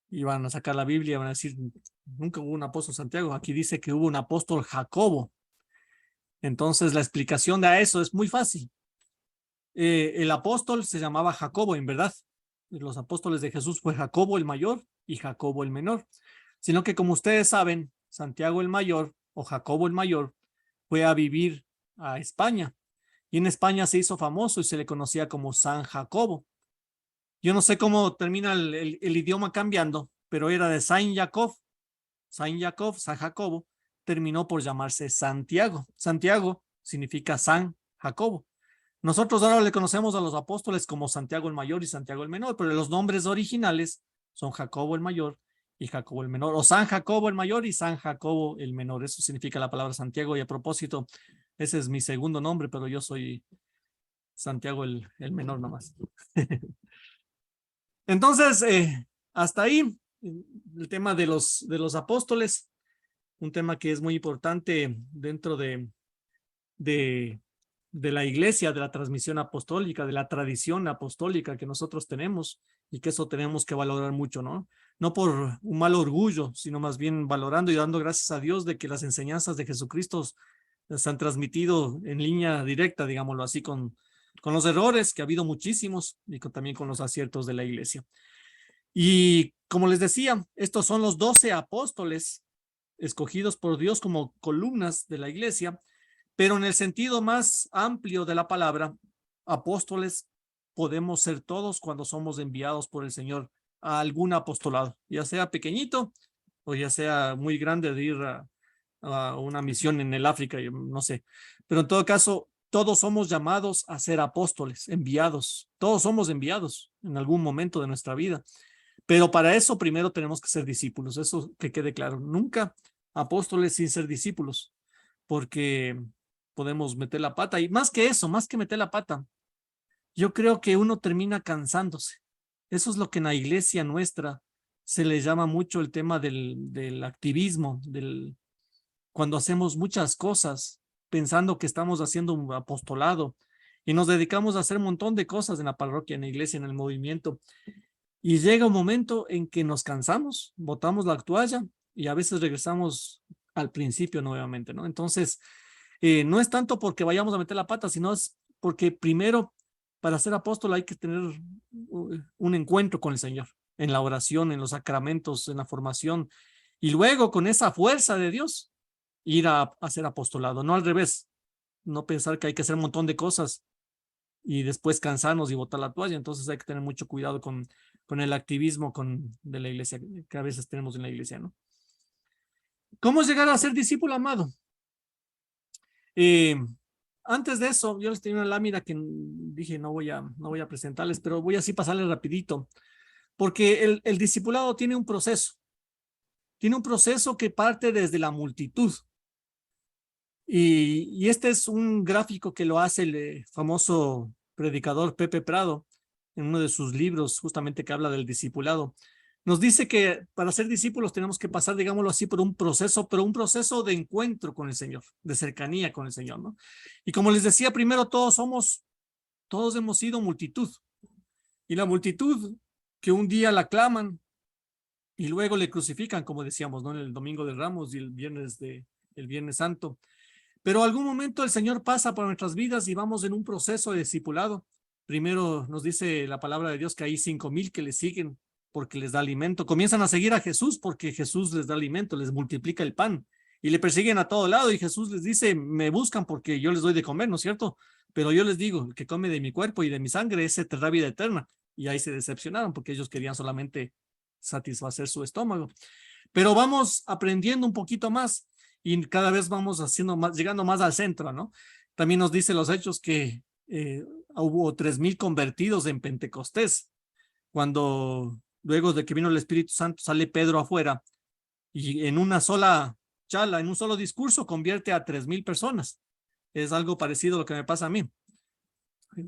Y van a sacar la Biblia y van a decir, nunca hubo un apóstol Santiago. Aquí dice que hubo un apóstol Jacobo. Entonces la explicación de eso es muy fácil. El apóstol se llamaba Jacobo, en verdad. Los apóstoles de Jesús fue Jacobo el mayor y Jacobo el menor. Sino que como ustedes saben, Santiago el mayor o Jacobo el mayor fue a vivir a España. Y en España se hizo famoso y se le conocía como San Jacobo. Yo no sé cómo termina el idioma cambiando, pero era de San Jacob, San Jacobo, terminó por llamarse Santiago. Santiago significa San Jacobo. Nosotros ahora le conocemos a los apóstoles como Santiago el Mayor y Santiago el Menor, pero los nombres originales son Jacobo el Mayor y Jacobo el Menor, o San Jacobo el Mayor y San Jacobo el Menor. Eso significa la palabra Santiago. Y a propósito, ese es mi segundo nombre, pero yo soy Santiago el Menor nomás. Entonces, hasta ahí el tema de los apóstoles, un tema que es muy importante dentro de, de la iglesia, de la transmisión apostólica, de la tradición apostólica que nosotros tenemos y que eso tenemos que valorar mucho, ¿no? No por un mal orgullo, sino más bien valorando y dando gracias a Dios de que las enseñanzas de Jesucristo se han transmitido en línea directa, digámoslo así, con los errores, que ha habido muchísimos, y también con los aciertos de la iglesia. Y como les decía, estos son los 12 apóstoles escogidos por Dios como columnas de la iglesia, pero en el sentido más amplio de la palabra, apóstoles podemos ser todos cuando somos enviados por el Señor a algún apostolado, ya sea pequeñito o ya sea muy grande de ir a una misión en el África, no sé. Pero en todo caso, todos somos llamados a ser apóstoles, enviados. Todos somos enviados en algún momento de nuestra vida. Pero para eso primero tenemos que ser discípulos. Eso que quede claro. Nunca apóstoles sin ser discípulos. porque podemos meter la pata. Y más que eso, más que meter la pata, yo creo que uno termina cansándose. Eso es lo que en la iglesia nuestra se le llama mucho el tema del activismo, cuando hacemos muchas cosas pensando que estamos haciendo un apostolado y nos dedicamos a hacer un montón de cosas en la parroquia, en la iglesia, en el movimiento. Y llega un momento en que nos cansamos, botamos la toalla y a veces regresamos al principio nuevamente, ¿no? Entonces, no es tanto porque vayamos a meter la pata, sino es porque primero, para ser apóstol hay que tener un encuentro con el Señor, en la oración, en los sacramentos, en la formación, y luego con esa fuerza de Dios, ir a hacer apostolado, no al revés, no pensar que hay que hacer un montón de cosas y después cansarnos y botar la toalla. Entonces hay que tener mucho cuidado con el activismo de la iglesia que a veces tenemos en la iglesia, ¿no? ¿Cómo llegar a ser discípulo amado? Antes de eso, yo les tenía una lámina que dije no voy a presentarles, pero voy así pasarles rapidito, porque el discipulado tiene un proceso que parte desde la multitud. Y este es un gráfico que lo hace el famoso predicador Pepe Prado en uno de sus libros, justamente que habla del discipulado. Nos dice que para ser discípulos tenemos que pasar, digámoslo así, por un proceso, pero un proceso de encuentro con el Señor, de cercanía con el Señor, ¿no? Y como les decía, primero todos hemos sido multitud. Y la multitud que un día la claman y luego le crucifican, como decíamos, ¿no? En el Domingo de Ramos y el Viernes Santo. Pero algún momento el Señor pasa por nuestras vidas y vamos en un proceso de discipulado. Primero nos dice la palabra de Dios que hay 5,000 que le siguen porque les da alimento. Comienzan a seguir a Jesús porque Jesús les da alimento, les multiplica el pan y le persiguen a todo lado y Jesús les dice, me buscan porque yo les doy de comer, ¿no es cierto? Pero yo les digo, el que come de mi cuerpo y de mi sangre, ese tendrá vida eterna. Y ahí se decepcionaron porque ellos querían solamente satisfacer su estómago. Pero vamos aprendiendo un poquito más y cada vez vamos haciendo más, llegando más al centro, ¿no? También nos dice los hechos que hubo 3,000 convertidos en Pentecostés, cuando luego de que vino el Espíritu Santo sale Pedro afuera y en una sola charla, en un solo discurso convierte a 3,000 personas. Es algo parecido a lo que me pasa a mí.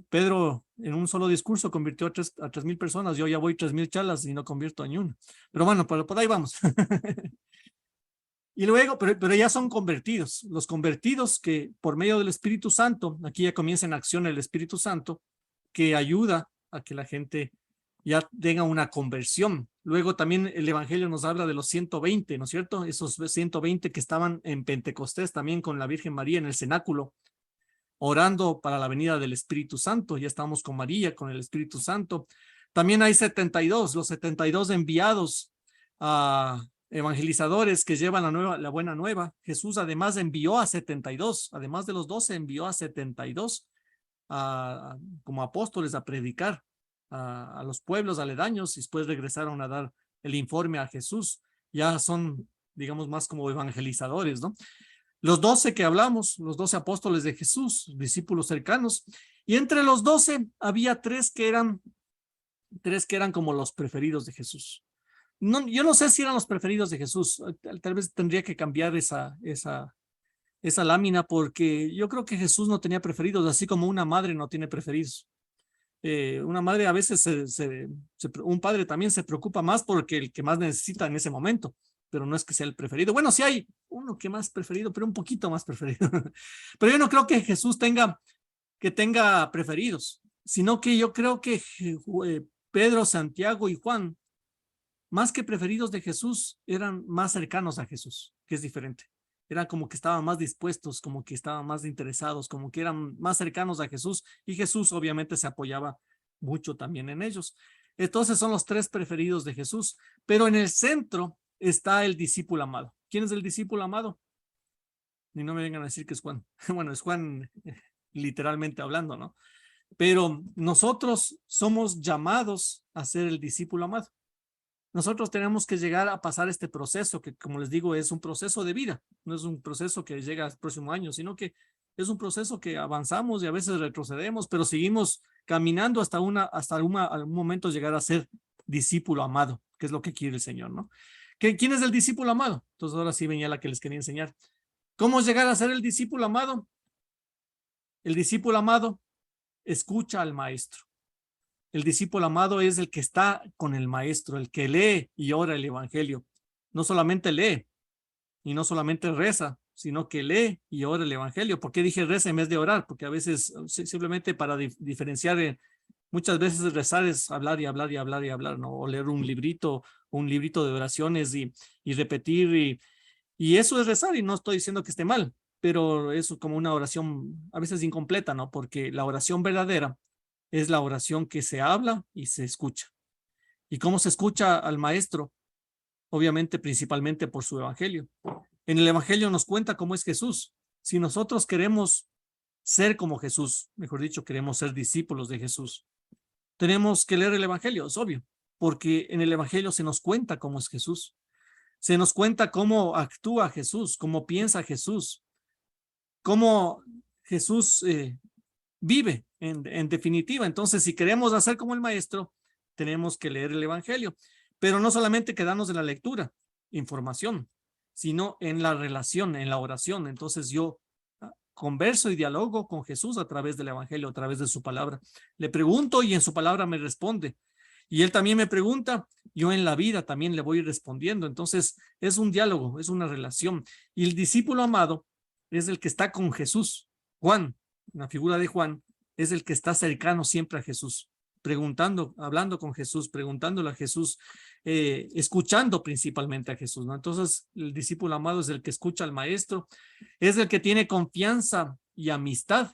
Pedro en un solo discurso convirtió a 3,000 personas, yo ya voy 3,000 charlas y no convierto ni una. Pero bueno, por ahí vamos. Y luego, pero ya son convertidos. Los convertidos que por medio del Espíritu Santo, aquí ya comienza en acción el Espíritu Santo, que ayuda a que la gente ya tenga una conversión. Luego también el Evangelio nos habla de los 120, ¿no es cierto? Esos 120 que estaban en Pentecostés también con la Virgen María en el cenáculo, orando para la venida del Espíritu Santo. Ya estamos con María, con el Espíritu Santo. También hay 72, los 72 enviados a evangelizadores que llevan la buena nueva. Jesús además envió a 72, además de los 12, envió a 72 como apóstoles a predicar a los pueblos aledaños y después regresaron a dar el informe a Jesús. Ya son, digamos, más como evangelizadores, ¿no? Los 12 que hablamos, los 12 apóstoles de Jesús, discípulos cercanos, y entre los 12 había tres que eran como los preferidos de Jesús. No, yo no sé si eran los preferidos de Jesús, tal vez tendría que cambiar esa lámina porque yo creo que Jesús no tenía preferidos, así como una madre no tiene preferidos. Una madre a veces, un padre también se preocupa más porque el que más necesita en ese momento, pero no es que sea el preferido. Bueno, sí hay uno que más preferido, pero un poquito más preferido. Pero yo no creo que Jesús tenga preferidos, sino que yo creo que Pedro, Santiago y Juan, más que preferidos de Jesús, eran más cercanos a Jesús, que es diferente. Eran como que estaban más dispuestos, como que estaban más interesados, como que eran más cercanos a Jesús y Jesús obviamente se apoyaba mucho también en ellos. Entonces son los tres preferidos de Jesús, pero en el centro está el discípulo amado. ¿Quién es el discípulo amado? Y no me vengan a decir que es Juan. Bueno, es Juan literalmente hablando, ¿no? Pero nosotros somos llamados a ser el discípulo amado. Nosotros tenemos que llegar a pasar este proceso que, como les digo, es un proceso de vida. No es un proceso que llega al próximo año, sino que es un proceso que avanzamos y a veces retrocedemos, pero seguimos caminando hasta algún momento llegar a ser discípulo amado, que es lo que quiere el Señor, ¿no? ¿Quién es el discípulo amado? Entonces ahora sí venía la que les quería enseñar. ¿Cómo llegar a ser el discípulo amado? El discípulo amado escucha al maestro. El discípulo amado es el que está con el maestro, el que lee y ora el evangelio. No solamente lee y no solamente reza, sino que lee y ora el evangelio. ¿Por qué dije reza en vez de orar? Porque a veces simplemente para diferenciar, muchas veces rezar es hablar y hablar y hablar y hablar, ¿no? O leer un librito de oraciones y repetir y eso es rezar y no estoy diciendo que esté mal, pero eso como una oración a veces incompleta, ¿no? Porque la oración verdadera es la oración que se habla y se escucha. ¿Y cómo se escucha al maestro? Obviamente, principalmente por su evangelio. En el evangelio nos cuenta cómo es Jesús. Si nosotros queremos ser como Jesús, mejor dicho, queremos ser discípulos de Jesús, tenemos que leer el evangelio, es obvio, porque en el evangelio se nos cuenta cómo es Jesús. Se nos cuenta cómo actúa Jesús, cómo piensa Jesús, cómo Jesús vive en definitiva. Entonces, si queremos hacer como el maestro, tenemos que leer el evangelio, pero no solamente quedarnos en la lectura, información, sino en la relación, en la oración. Entonces yo converso y dialogo con Jesús a través del evangelio, a través de su palabra. Le pregunto y en su palabra me responde. Y él también me pregunta, yo en la vida también le voy respondiendo. Entonces es un diálogo, es una relación. Y el discípulo amado es el que está con Jesús. Juan, la figura de Juan, es el que está cercano siempre a Jesús, preguntando, hablando con Jesús, preguntándole a Jesús, escuchando principalmente a Jesús, ¿no? Entonces, el discípulo amado es el que escucha al maestro, es el que tiene confianza y amistad.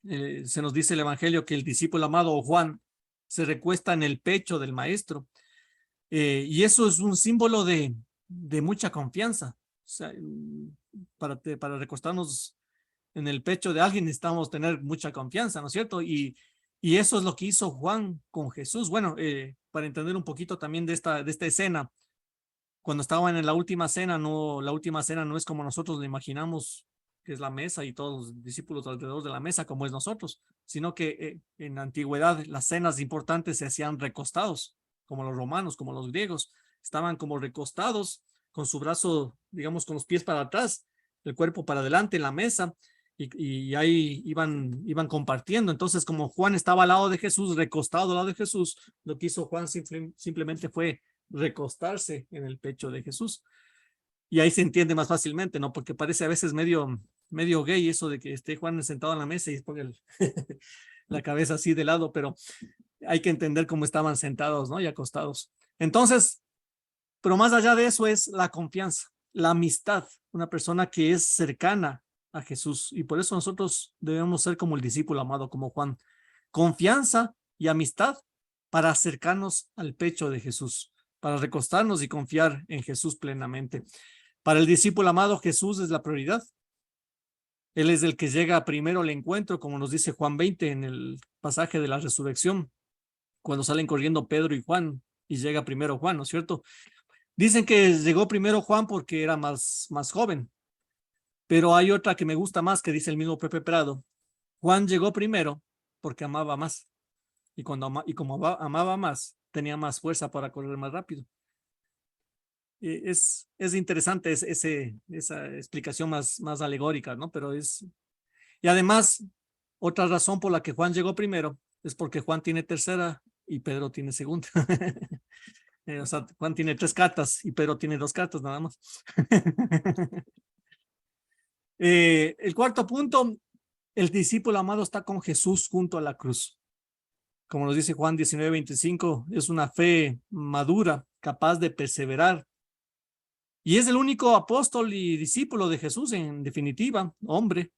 Se nos dice el evangelio que el discípulo amado Juan se recuesta en el pecho del maestro, y eso es un símbolo de mucha confianza. O sea, para recostarnos en el pecho de alguien necesitamos tener mucha confianza, ¿no es cierto? Y eso es lo que hizo Juan con Jesús. Bueno, para entender un poquito también de esta escena, cuando estaban en la última cena, la última cena no es como nosotros lo imaginamos, que es la mesa y todos los discípulos alrededor de la mesa, como es nosotros, sino que en la antigüedad las cenas importantes se hacían recostados, como los romanos, como los griegos, estaban como recostados con su brazo, digamos, con los pies para atrás, el cuerpo para adelante en la mesa, y ahí iban compartiendo. Entonces, como Juan estaba al lado de Jesús, recostado al lado de Jesús, lo que hizo Juan simplemente fue recostarse en el pecho de Jesús. Y ahí se entiende más fácilmente, ¿no? Porque parece a veces medio gay eso de que esté Juan sentado en la mesa y ponga la cabeza así de lado, pero hay que entender cómo estaban sentados, ¿no? Y acostados. Entonces, pero más allá de eso es la confianza, la amistad, una persona que es cercana a Jesús. Y por eso nosotros debemos ser como el discípulo amado, como Juan. Confianza y amistad para acercarnos al pecho de Jesús, para recostarnos y confiar en Jesús plenamente. Para el discípulo amado, Jesús es la prioridad. Él es el que llega primero al encuentro, como nos dice Juan 20 en el pasaje de la resurrección, cuando salen corriendo Pedro y Juan, y llega primero Juan, ¿no es cierto? Dicen que llegó primero Juan porque era más joven, pero hay otra que me gusta más que dice el mismo Pepe Prado. Juan llegó primero porque amaba más, y como amaba más, tenía más fuerza para correr más rápido. Es interesante esa explicación más alegórica, ¿no? Pero y además, otra razón por la que Juan llegó primero es porque Juan tiene tercera y Pedro tiene segunda. O sea, Juan tiene 3 cartas y Pedro tiene 2 cartas nada más. El cuarto punto, el discípulo amado está con Jesús junto a la cruz. Como nos dice Juan 19:25, es una fe madura, capaz de perseverar. Y es el único apóstol y discípulo de Jesús, en definitiva, hombre,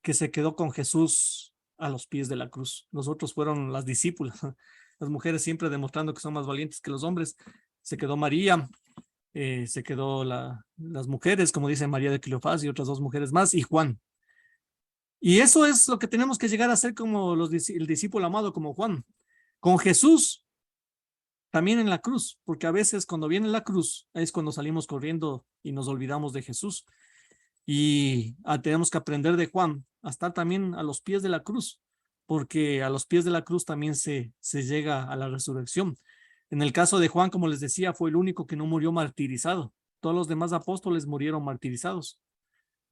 que se quedó con Jesús a los pies de la cruz. Los otros fueron las discípulas, las mujeres siempre demostrando que son más valientes que los hombres. Se quedó María, se quedó las mujeres, como dice María de Cleofás y otras 2 mujeres más, y Juan. Y eso es lo que tenemos que llegar a ser como el discípulo amado, como Juan. Con Jesús, también en la cruz, porque a veces cuando viene la cruz es cuando salimos corriendo y nos olvidamos de Jesús. Y tenemos que aprender de Juan a estar también a los pies de la cruz, porque a los pies de la cruz también se llega a la resurrección. En el caso de Juan, como les decía, fue el único que no murió martirizado. Todos los demás apóstoles murieron martirizados.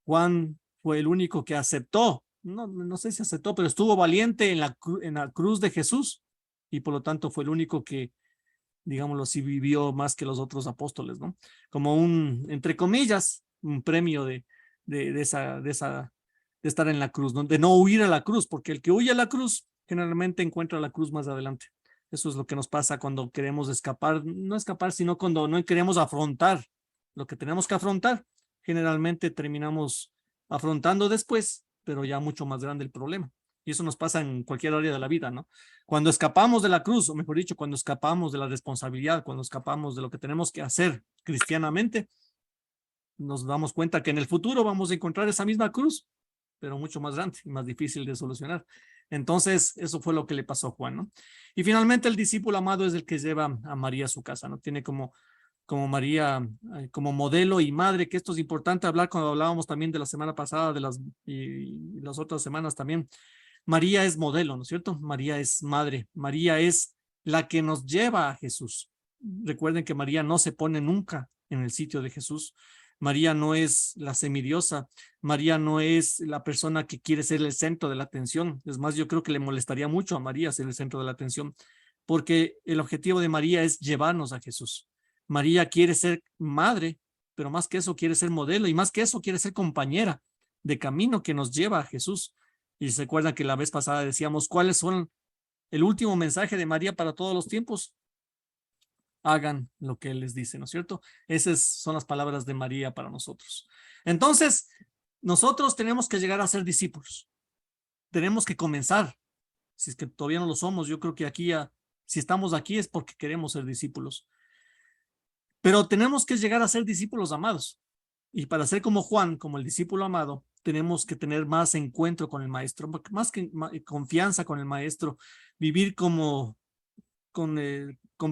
Juan fue el único que aceptó, no sé si aceptó, pero estuvo valiente en la cruz de Jesús y por lo tanto fue el único que, digámoslo así, vivió más que los otros apóstoles, ¿no? Como un, entre comillas, un premio de estar en la cruz, ¿no? De no huir a la cruz, porque el que huye a la cruz generalmente encuentra la cruz más adelante. Eso es lo que nos pasa cuando queremos escapar, no escapar, sino cuando no queremos afrontar lo que tenemos que afrontar. Generalmente terminamos afrontando después, pero ya mucho más grande el problema. Y eso nos pasa en cualquier área de la vida, ¿no? Cuando escapamos de la cruz, o mejor dicho, cuando escapamos de la responsabilidad, cuando escapamos de lo que tenemos que hacer cristianamente, nos damos cuenta que en el futuro vamos a encontrar esa misma cruz, pero mucho más grande y más difícil de solucionar. Entonces, eso fue lo que le pasó a Juan, ¿no? Y finalmente el discípulo amado es el que lleva a María a su casa, ¿no? Tiene como María, como modelo y madre, que esto es importante hablar cuando hablábamos también de la semana pasada, y las otras semanas también. María es modelo, ¿no es cierto? María es madre, María es la que nos lleva a Jesús. Recuerden que María no se pone nunca en el sitio de Jesús. María no es la semidiosa, María no es la persona que quiere ser el centro de la atención. Es más, yo creo que le molestaría mucho a María ser el centro de la atención, porque el objetivo de María es llevarnos a Jesús. María quiere ser madre, pero más que eso quiere ser modelo y más que eso quiere ser compañera de camino que nos lleva a Jesús. Y se acuerdan que la vez pasada decíamos, ¿cuáles son el último mensaje de María para todos los tiempos? Hagan lo que Él les dice, ¿no es cierto? Esas son las palabras de María para nosotros. Entonces, nosotros tenemos que llegar a ser discípulos. Tenemos que comenzar. Si es que todavía no lo somos, yo creo que si estamos aquí es porque queremos ser discípulos. Pero tenemos que llegar a ser discípulos amados. Y para ser como Juan, como el discípulo amado, tenemos que tener más encuentro con el maestro, más que confianza con el maestro, vivir con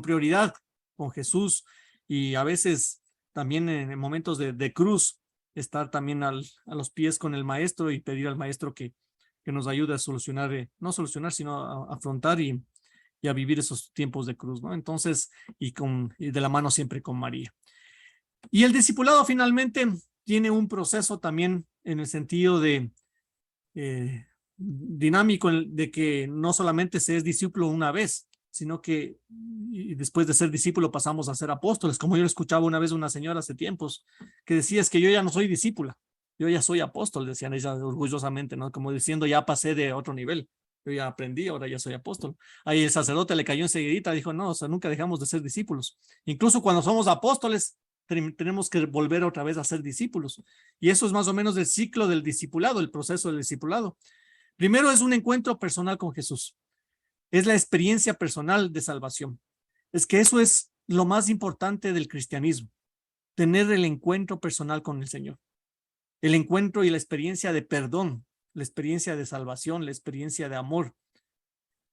prioridad con Jesús y a veces también en momentos de cruz, estar también a los pies con el maestro y pedir al maestro que nos ayude a solucionar, no solucionar, sino a afrontar y a vivir esos tiempos de cruz, ¿no? Entonces, y de la mano siempre con María. Y el discipulado finalmente tiene un proceso también en el sentido de dinámico, de que no solamente se es discípulo una vez, sino que después de ser discípulo pasamos a ser apóstoles. Como yo escuchaba una vez una señora hace tiempos que decía, es que yo ya no soy discípula, yo ya soy apóstol, decían ella orgullosamente, ¿no? Como diciendo, ya pasé de otro nivel. Yo ya aprendí, ahora ya soy apóstol. Ahí el sacerdote le cayó enseguidita, dijo, no, o sea, nunca dejamos de ser discípulos. Incluso cuando somos apóstoles, tenemos que volver otra vez a ser discípulos. Y eso es más o menos el ciclo del discipulado, el proceso del discipulado. Primero es un encuentro personal con Jesús. Es la experiencia personal de salvación. Es que eso es lo más importante del cristianismo, tener el encuentro personal con el Señor. El encuentro y la experiencia de perdón, la experiencia de salvación, la experiencia de amor.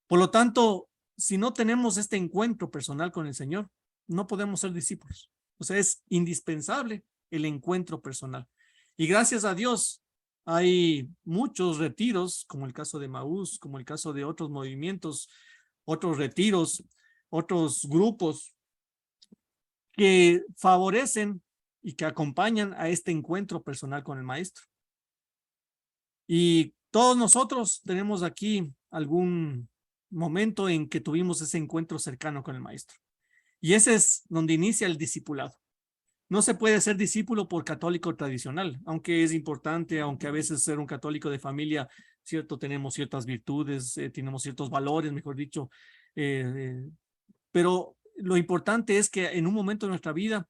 Por lo tanto, si no tenemos este encuentro personal con el Señor, no podemos ser discípulos. O sea, es indispensable el encuentro personal. Y gracias a Dios, hay muchos retiros, como el caso de Maús, como el caso de otros movimientos, otros retiros, otros grupos que favorecen y que acompañan a este encuentro personal con el maestro. Y todos nosotros tenemos aquí algún momento en que tuvimos ese encuentro cercano con el maestro. Y ese es donde inicia el discipulado. No se puede ser discípulo por católico tradicional, aunque es importante, aunque a veces ser un católico de familia, cierto, tenemos ciertas virtudes, tenemos ciertos valores, mejor dicho, pero lo importante es que en un momento de nuestra vida,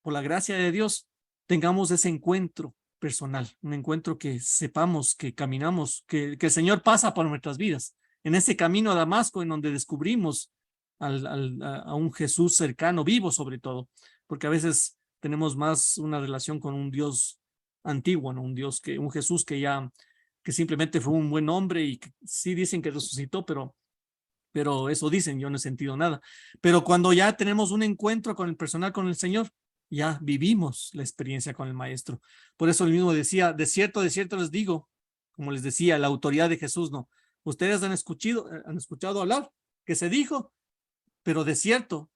por la gracia de Dios, tengamos ese encuentro personal, un encuentro que sepamos que caminamos, que el Señor pasa por nuestras vidas, en ese camino a Damasco, en donde descubrimos a un Jesús cercano, vivo sobre todo, porque a veces tenemos más una relación con un Dios antiguo, ¿no? Un Jesús que simplemente fue un buen hombre y que sí dicen que resucitó, pero eso dicen, yo no he sentido nada. Pero cuando ya tenemos un encuentro con el personal, con el Señor, ya vivimos la experiencia con el Maestro. Por eso él mismo decía, de cierto les digo, como les decía, la autoridad de Jesús, no. Ustedes han escuchado hablar que se dijo, pero de cierto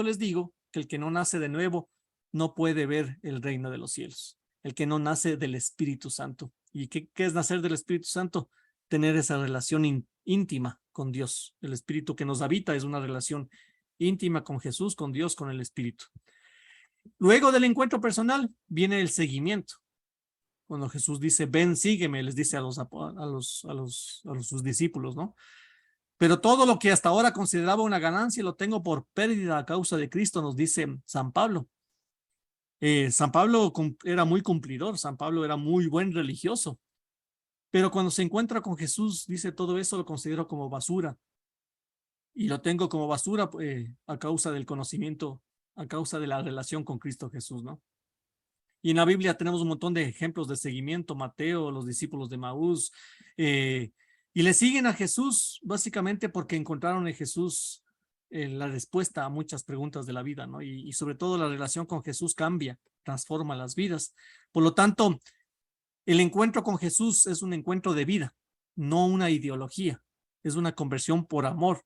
les digo que el que no nace de nuevo no puede ver el reino de los cielos. el que no nace del Espíritu Santo. ¿Y qué es nacer del Espíritu Santo? Tener esa relación íntima con Dios. El Espíritu que nos habita es una relación íntima con Jesús, con Dios, con el Espíritu. Luego del encuentro personal viene el seguimiento. Cuando Jesús dice, ven, sígueme, les dice a sus discípulos, ¿no? Pero todo lo que hasta ahora consideraba una ganancia lo tengo por pérdida a causa de Cristo, nos dice San Pablo. San Pablo era muy cumplidor, San Pablo era muy buen religioso, pero cuando se encuentra con Jesús, dice, todo eso lo considero como basura, y lo tengo como basura a causa del conocimiento, a causa de la relación con Cristo Jesús, ¿no? Y en la Biblia tenemos un montón de ejemplos de seguimiento, Mateo, los discípulos de Maús, y le siguen a Jesús básicamente porque encontraron en Jesús la respuesta a muchas preguntas de la vida, ¿no? Y sobre todo la relación con Jesús cambia, transforma las vidas. Por lo tanto, el encuentro con Jesús es un encuentro de vida, no una ideología. Es una conversión por amor,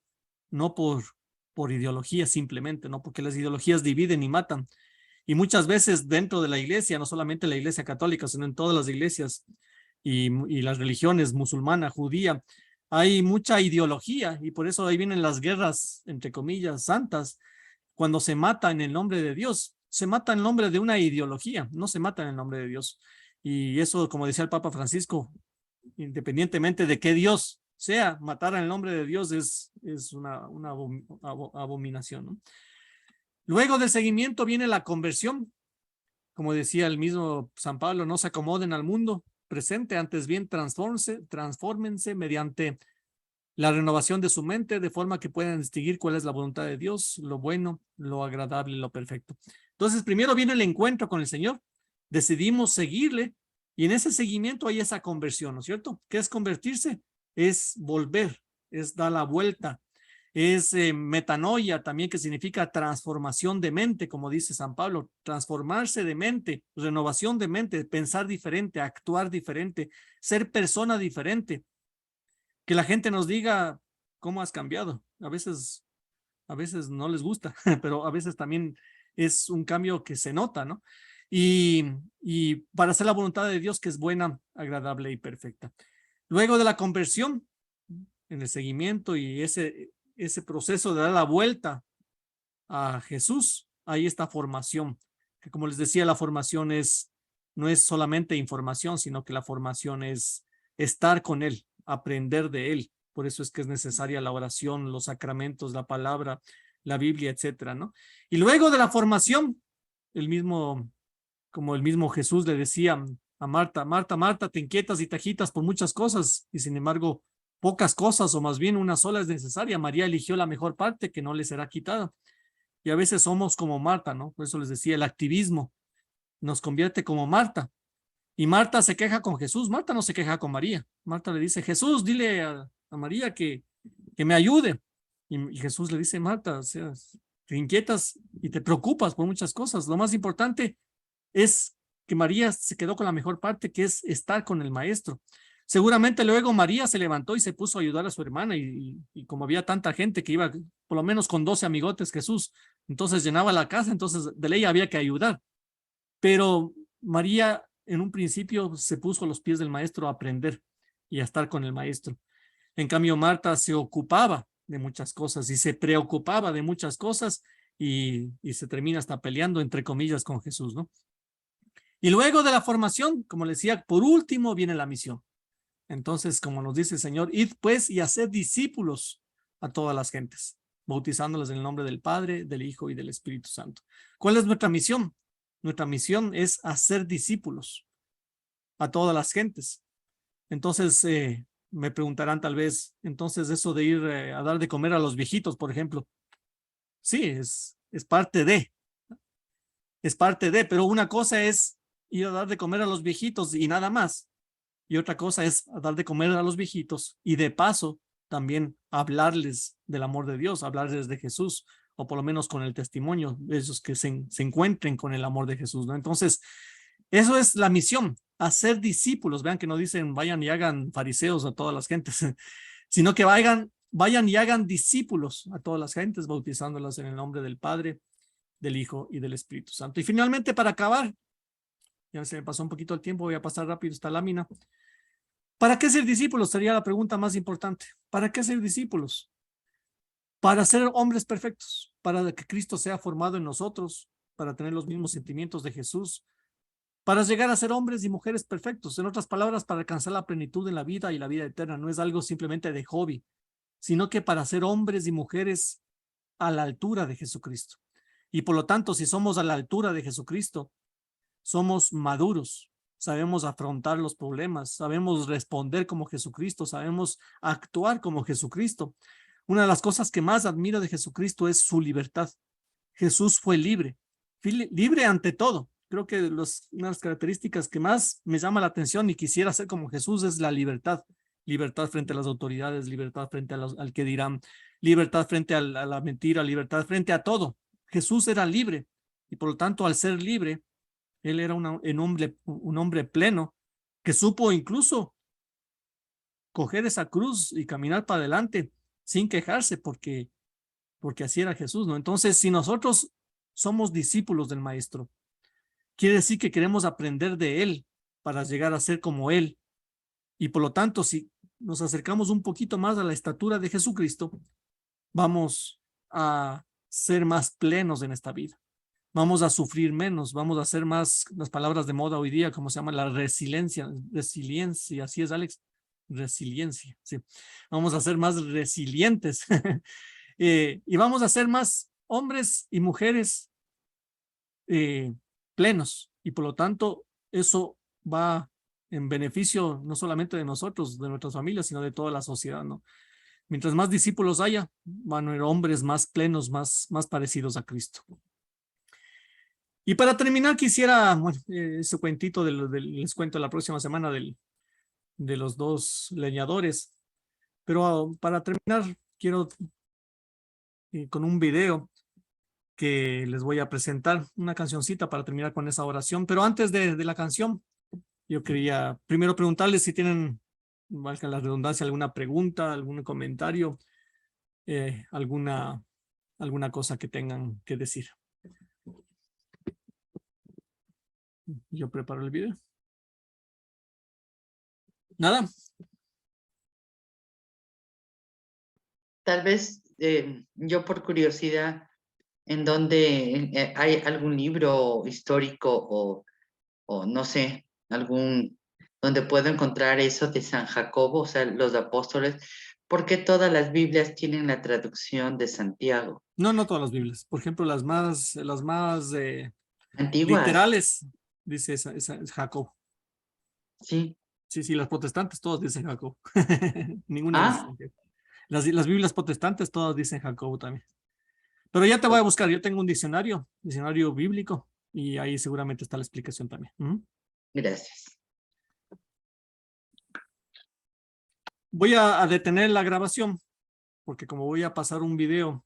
no por ideología simplemente, ¿no? Porque las ideologías dividen y matan. Y muchas veces dentro de la iglesia, no solamente la iglesia católica, sino en todas las iglesias y las religiones musulmana, judía, hay mucha ideología y por eso ahí vienen las guerras, entre comillas, santas. Cuando se mata en el nombre de Dios, se mata en nombre de una ideología, no se mata en el nombre de Dios. Y eso, como decía el Papa Francisco, independientemente de qué Dios sea, matar en el nombre de Dios es una abominación, ¿no? Luego del seguimiento viene la conversión. Como decía el mismo San Pablo, no se acomoden al mundo presente, antes bien transfórmense mediante la renovación de su mente, de forma que puedan distinguir cuál es la voluntad de Dios, lo bueno, lo agradable, lo perfecto. Entonces, primero viene el encuentro con el Señor, decidimos seguirle, y en ese seguimiento hay esa conversión, ¿no es cierto? ¿Qué es convertirse? Es volver, es dar la vuelta, es metanoia también, que significa transformación de mente, como dice San Pablo, transformarse de mente, renovación de mente, pensar diferente, actuar diferente, ser persona diferente. Que la gente nos diga cómo has cambiado. A veces no les gusta, pero a veces también es un cambio que se nota, ¿no? Y para hacer la voluntad de Dios, que es buena, agradable y perfecta. Luego de la conversión, en el seguimiento y ese proceso de dar la vuelta a Jesús, hay esta formación, que como les decía, la formación no es solamente información, sino que la formación es estar con Él, aprender de Él. Por eso es que es necesaria la oración, los sacramentos, la palabra, la Biblia, etcétera, ¿no? Y luego de la formación, como el mismo Jesús le decía a Marta, Marta, Marta, te inquietas y te agitas por muchas cosas, y sin embargo, pocas cosas, o más bien una sola es necesaria. María eligió la mejor parte que no le será quitada. Y a veces somos como Marta, ¿no? Por eso les decía, el activismo nos convierte como Marta. Y Marta se queja con Jesús, Marta no se queja con María. Marta le dice, Jesús, dile a María que me ayude. Y Jesús le dice, Marta, o sea, te inquietas y te preocupas por muchas cosas. Lo más importante es que María se quedó con la mejor parte, que es estar con el maestro. Seguramente luego María se levantó y se puso a ayudar a su hermana y como había tanta gente que iba por lo menos con 12 amigotes Jesús, entonces llenaba la casa, entonces de ley había que ayudar. Pero María en un principio se puso a los pies del maestro a aprender y a estar con el maestro. En cambio, Marta se ocupaba de muchas cosas y se preocupaba de muchas cosas y se termina hasta peleando, entre comillas, con Jesús, ¿no? Y luego de la formación, como les decía, por último viene la misión. Entonces, como nos dice el Señor, id pues y haced discípulos a todas las gentes, bautizándolas en el nombre del Padre, del Hijo y del Espíritu Santo. ¿Cuál es nuestra misión? Nuestra misión es hacer discípulos a todas las gentes. Entonces, me preguntarán tal vez, entonces eso de ir a dar de comer a los viejitos, por ejemplo. Sí, es parte de, pero una cosa es ir a dar de comer a los viejitos y nada más. Y otra cosa es dar de comer a los viejitos y de paso también hablarles del amor de Dios, hablarles de Jesús, o por lo menos con el testimonio de esos que se encuentren con el amor de Jesús, ¿no? Entonces, eso es la misión, hacer discípulos. Vean que no dicen vayan y hagan fariseos a todas las gentes, sino que vayan y hagan discípulos a todas las gentes, bautizándolas en el nombre del Padre, del Hijo y del Espíritu Santo. Y finalmente, para acabar, Ya se me pasó un poquito el tiempo, voy a pasar rápido esta lámina. ¿Para qué ser discípulos? Sería la pregunta más importante. ¿Para qué ser discípulos? Para ser hombres perfectos, para que Cristo sea formado en nosotros, para tener los mismos sentimientos de Jesús, para llegar a ser hombres y mujeres perfectos. En otras palabras, para alcanzar la plenitud en la vida y la vida eterna. No es algo simplemente de hobby, sino que para ser hombres y mujeres a la altura de Jesucristo. Y por lo tanto, si somos a la altura de Jesucristo, somos maduros, sabemos afrontar los problemas, sabemos responder como Jesucristo, sabemos actuar como Jesucristo. Una de las cosas que más admiro de Jesucristo es su libertad. Jesús fue libre, libre ante todo. Creo que una de las características que más me llama la atención y quisiera ser como Jesús es la libertad. Libertad frente a las autoridades, libertad frente al que dirán, libertad frente a la mentira, libertad frente a todo. Jesús era libre y por lo tanto al ser libre, él era un hombre pleno que supo incluso coger esa cruz y caminar para adelante sin quejarse porque así era Jesús, ¿no? Entonces, si nosotros somos discípulos del Maestro, quiere decir que queremos aprender de Él para llegar a ser como Él. Y por lo tanto, si nos acercamos un poquito más a la estatura de Jesucristo, vamos a ser más plenos en esta vida. Vamos a sufrir menos, vamos a hacer más, las palabras de moda hoy día, como se llama la resiliencia, así es, Alex, resiliencia, sí. Vamos a ser más resilientes y vamos a ser más hombres y mujeres plenos y por lo tanto eso va en beneficio no solamente de nosotros, de nuestras familias, sino de toda la sociedad, ¿no? Mientras más discípulos haya, van a haber hombres más plenos, más parecidos a Cristo. Y para terminar quisiera, bueno, ese cuentito les cuento la próxima semana de los dos leñadores, pero para terminar quiero con un video que les voy a presentar, una cancioncita para terminar con esa oración. Pero antes de la canción, yo quería primero preguntarles si tienen, valga la redundancia, alguna pregunta, algún comentario, alguna cosa que tengan que decir. Yo preparo el video. ¿Nada? Tal vez yo por curiosidad, ¿en dónde hay algún libro histórico o no sé, donde puedo encontrar eso de San Jacobo, o sea, los apóstoles? ¿Por qué todas las Biblias tienen la traducción de Santiago? No, no todas las Biblias. Por ejemplo, las más Antiguas, literales, dice esa es Jacob. sí. Sí, sí, las protestantes todas dicen Jacob. Ninguna dice Ah, Santiago. Las Biblias protestantes todas dicen Jacob también. Pero ya te voy a buscar, yo tengo un diccionario bíblico, y ahí seguramente está la explicación también. gracias. Voy a detener la grabación, porque como voy a pasar un video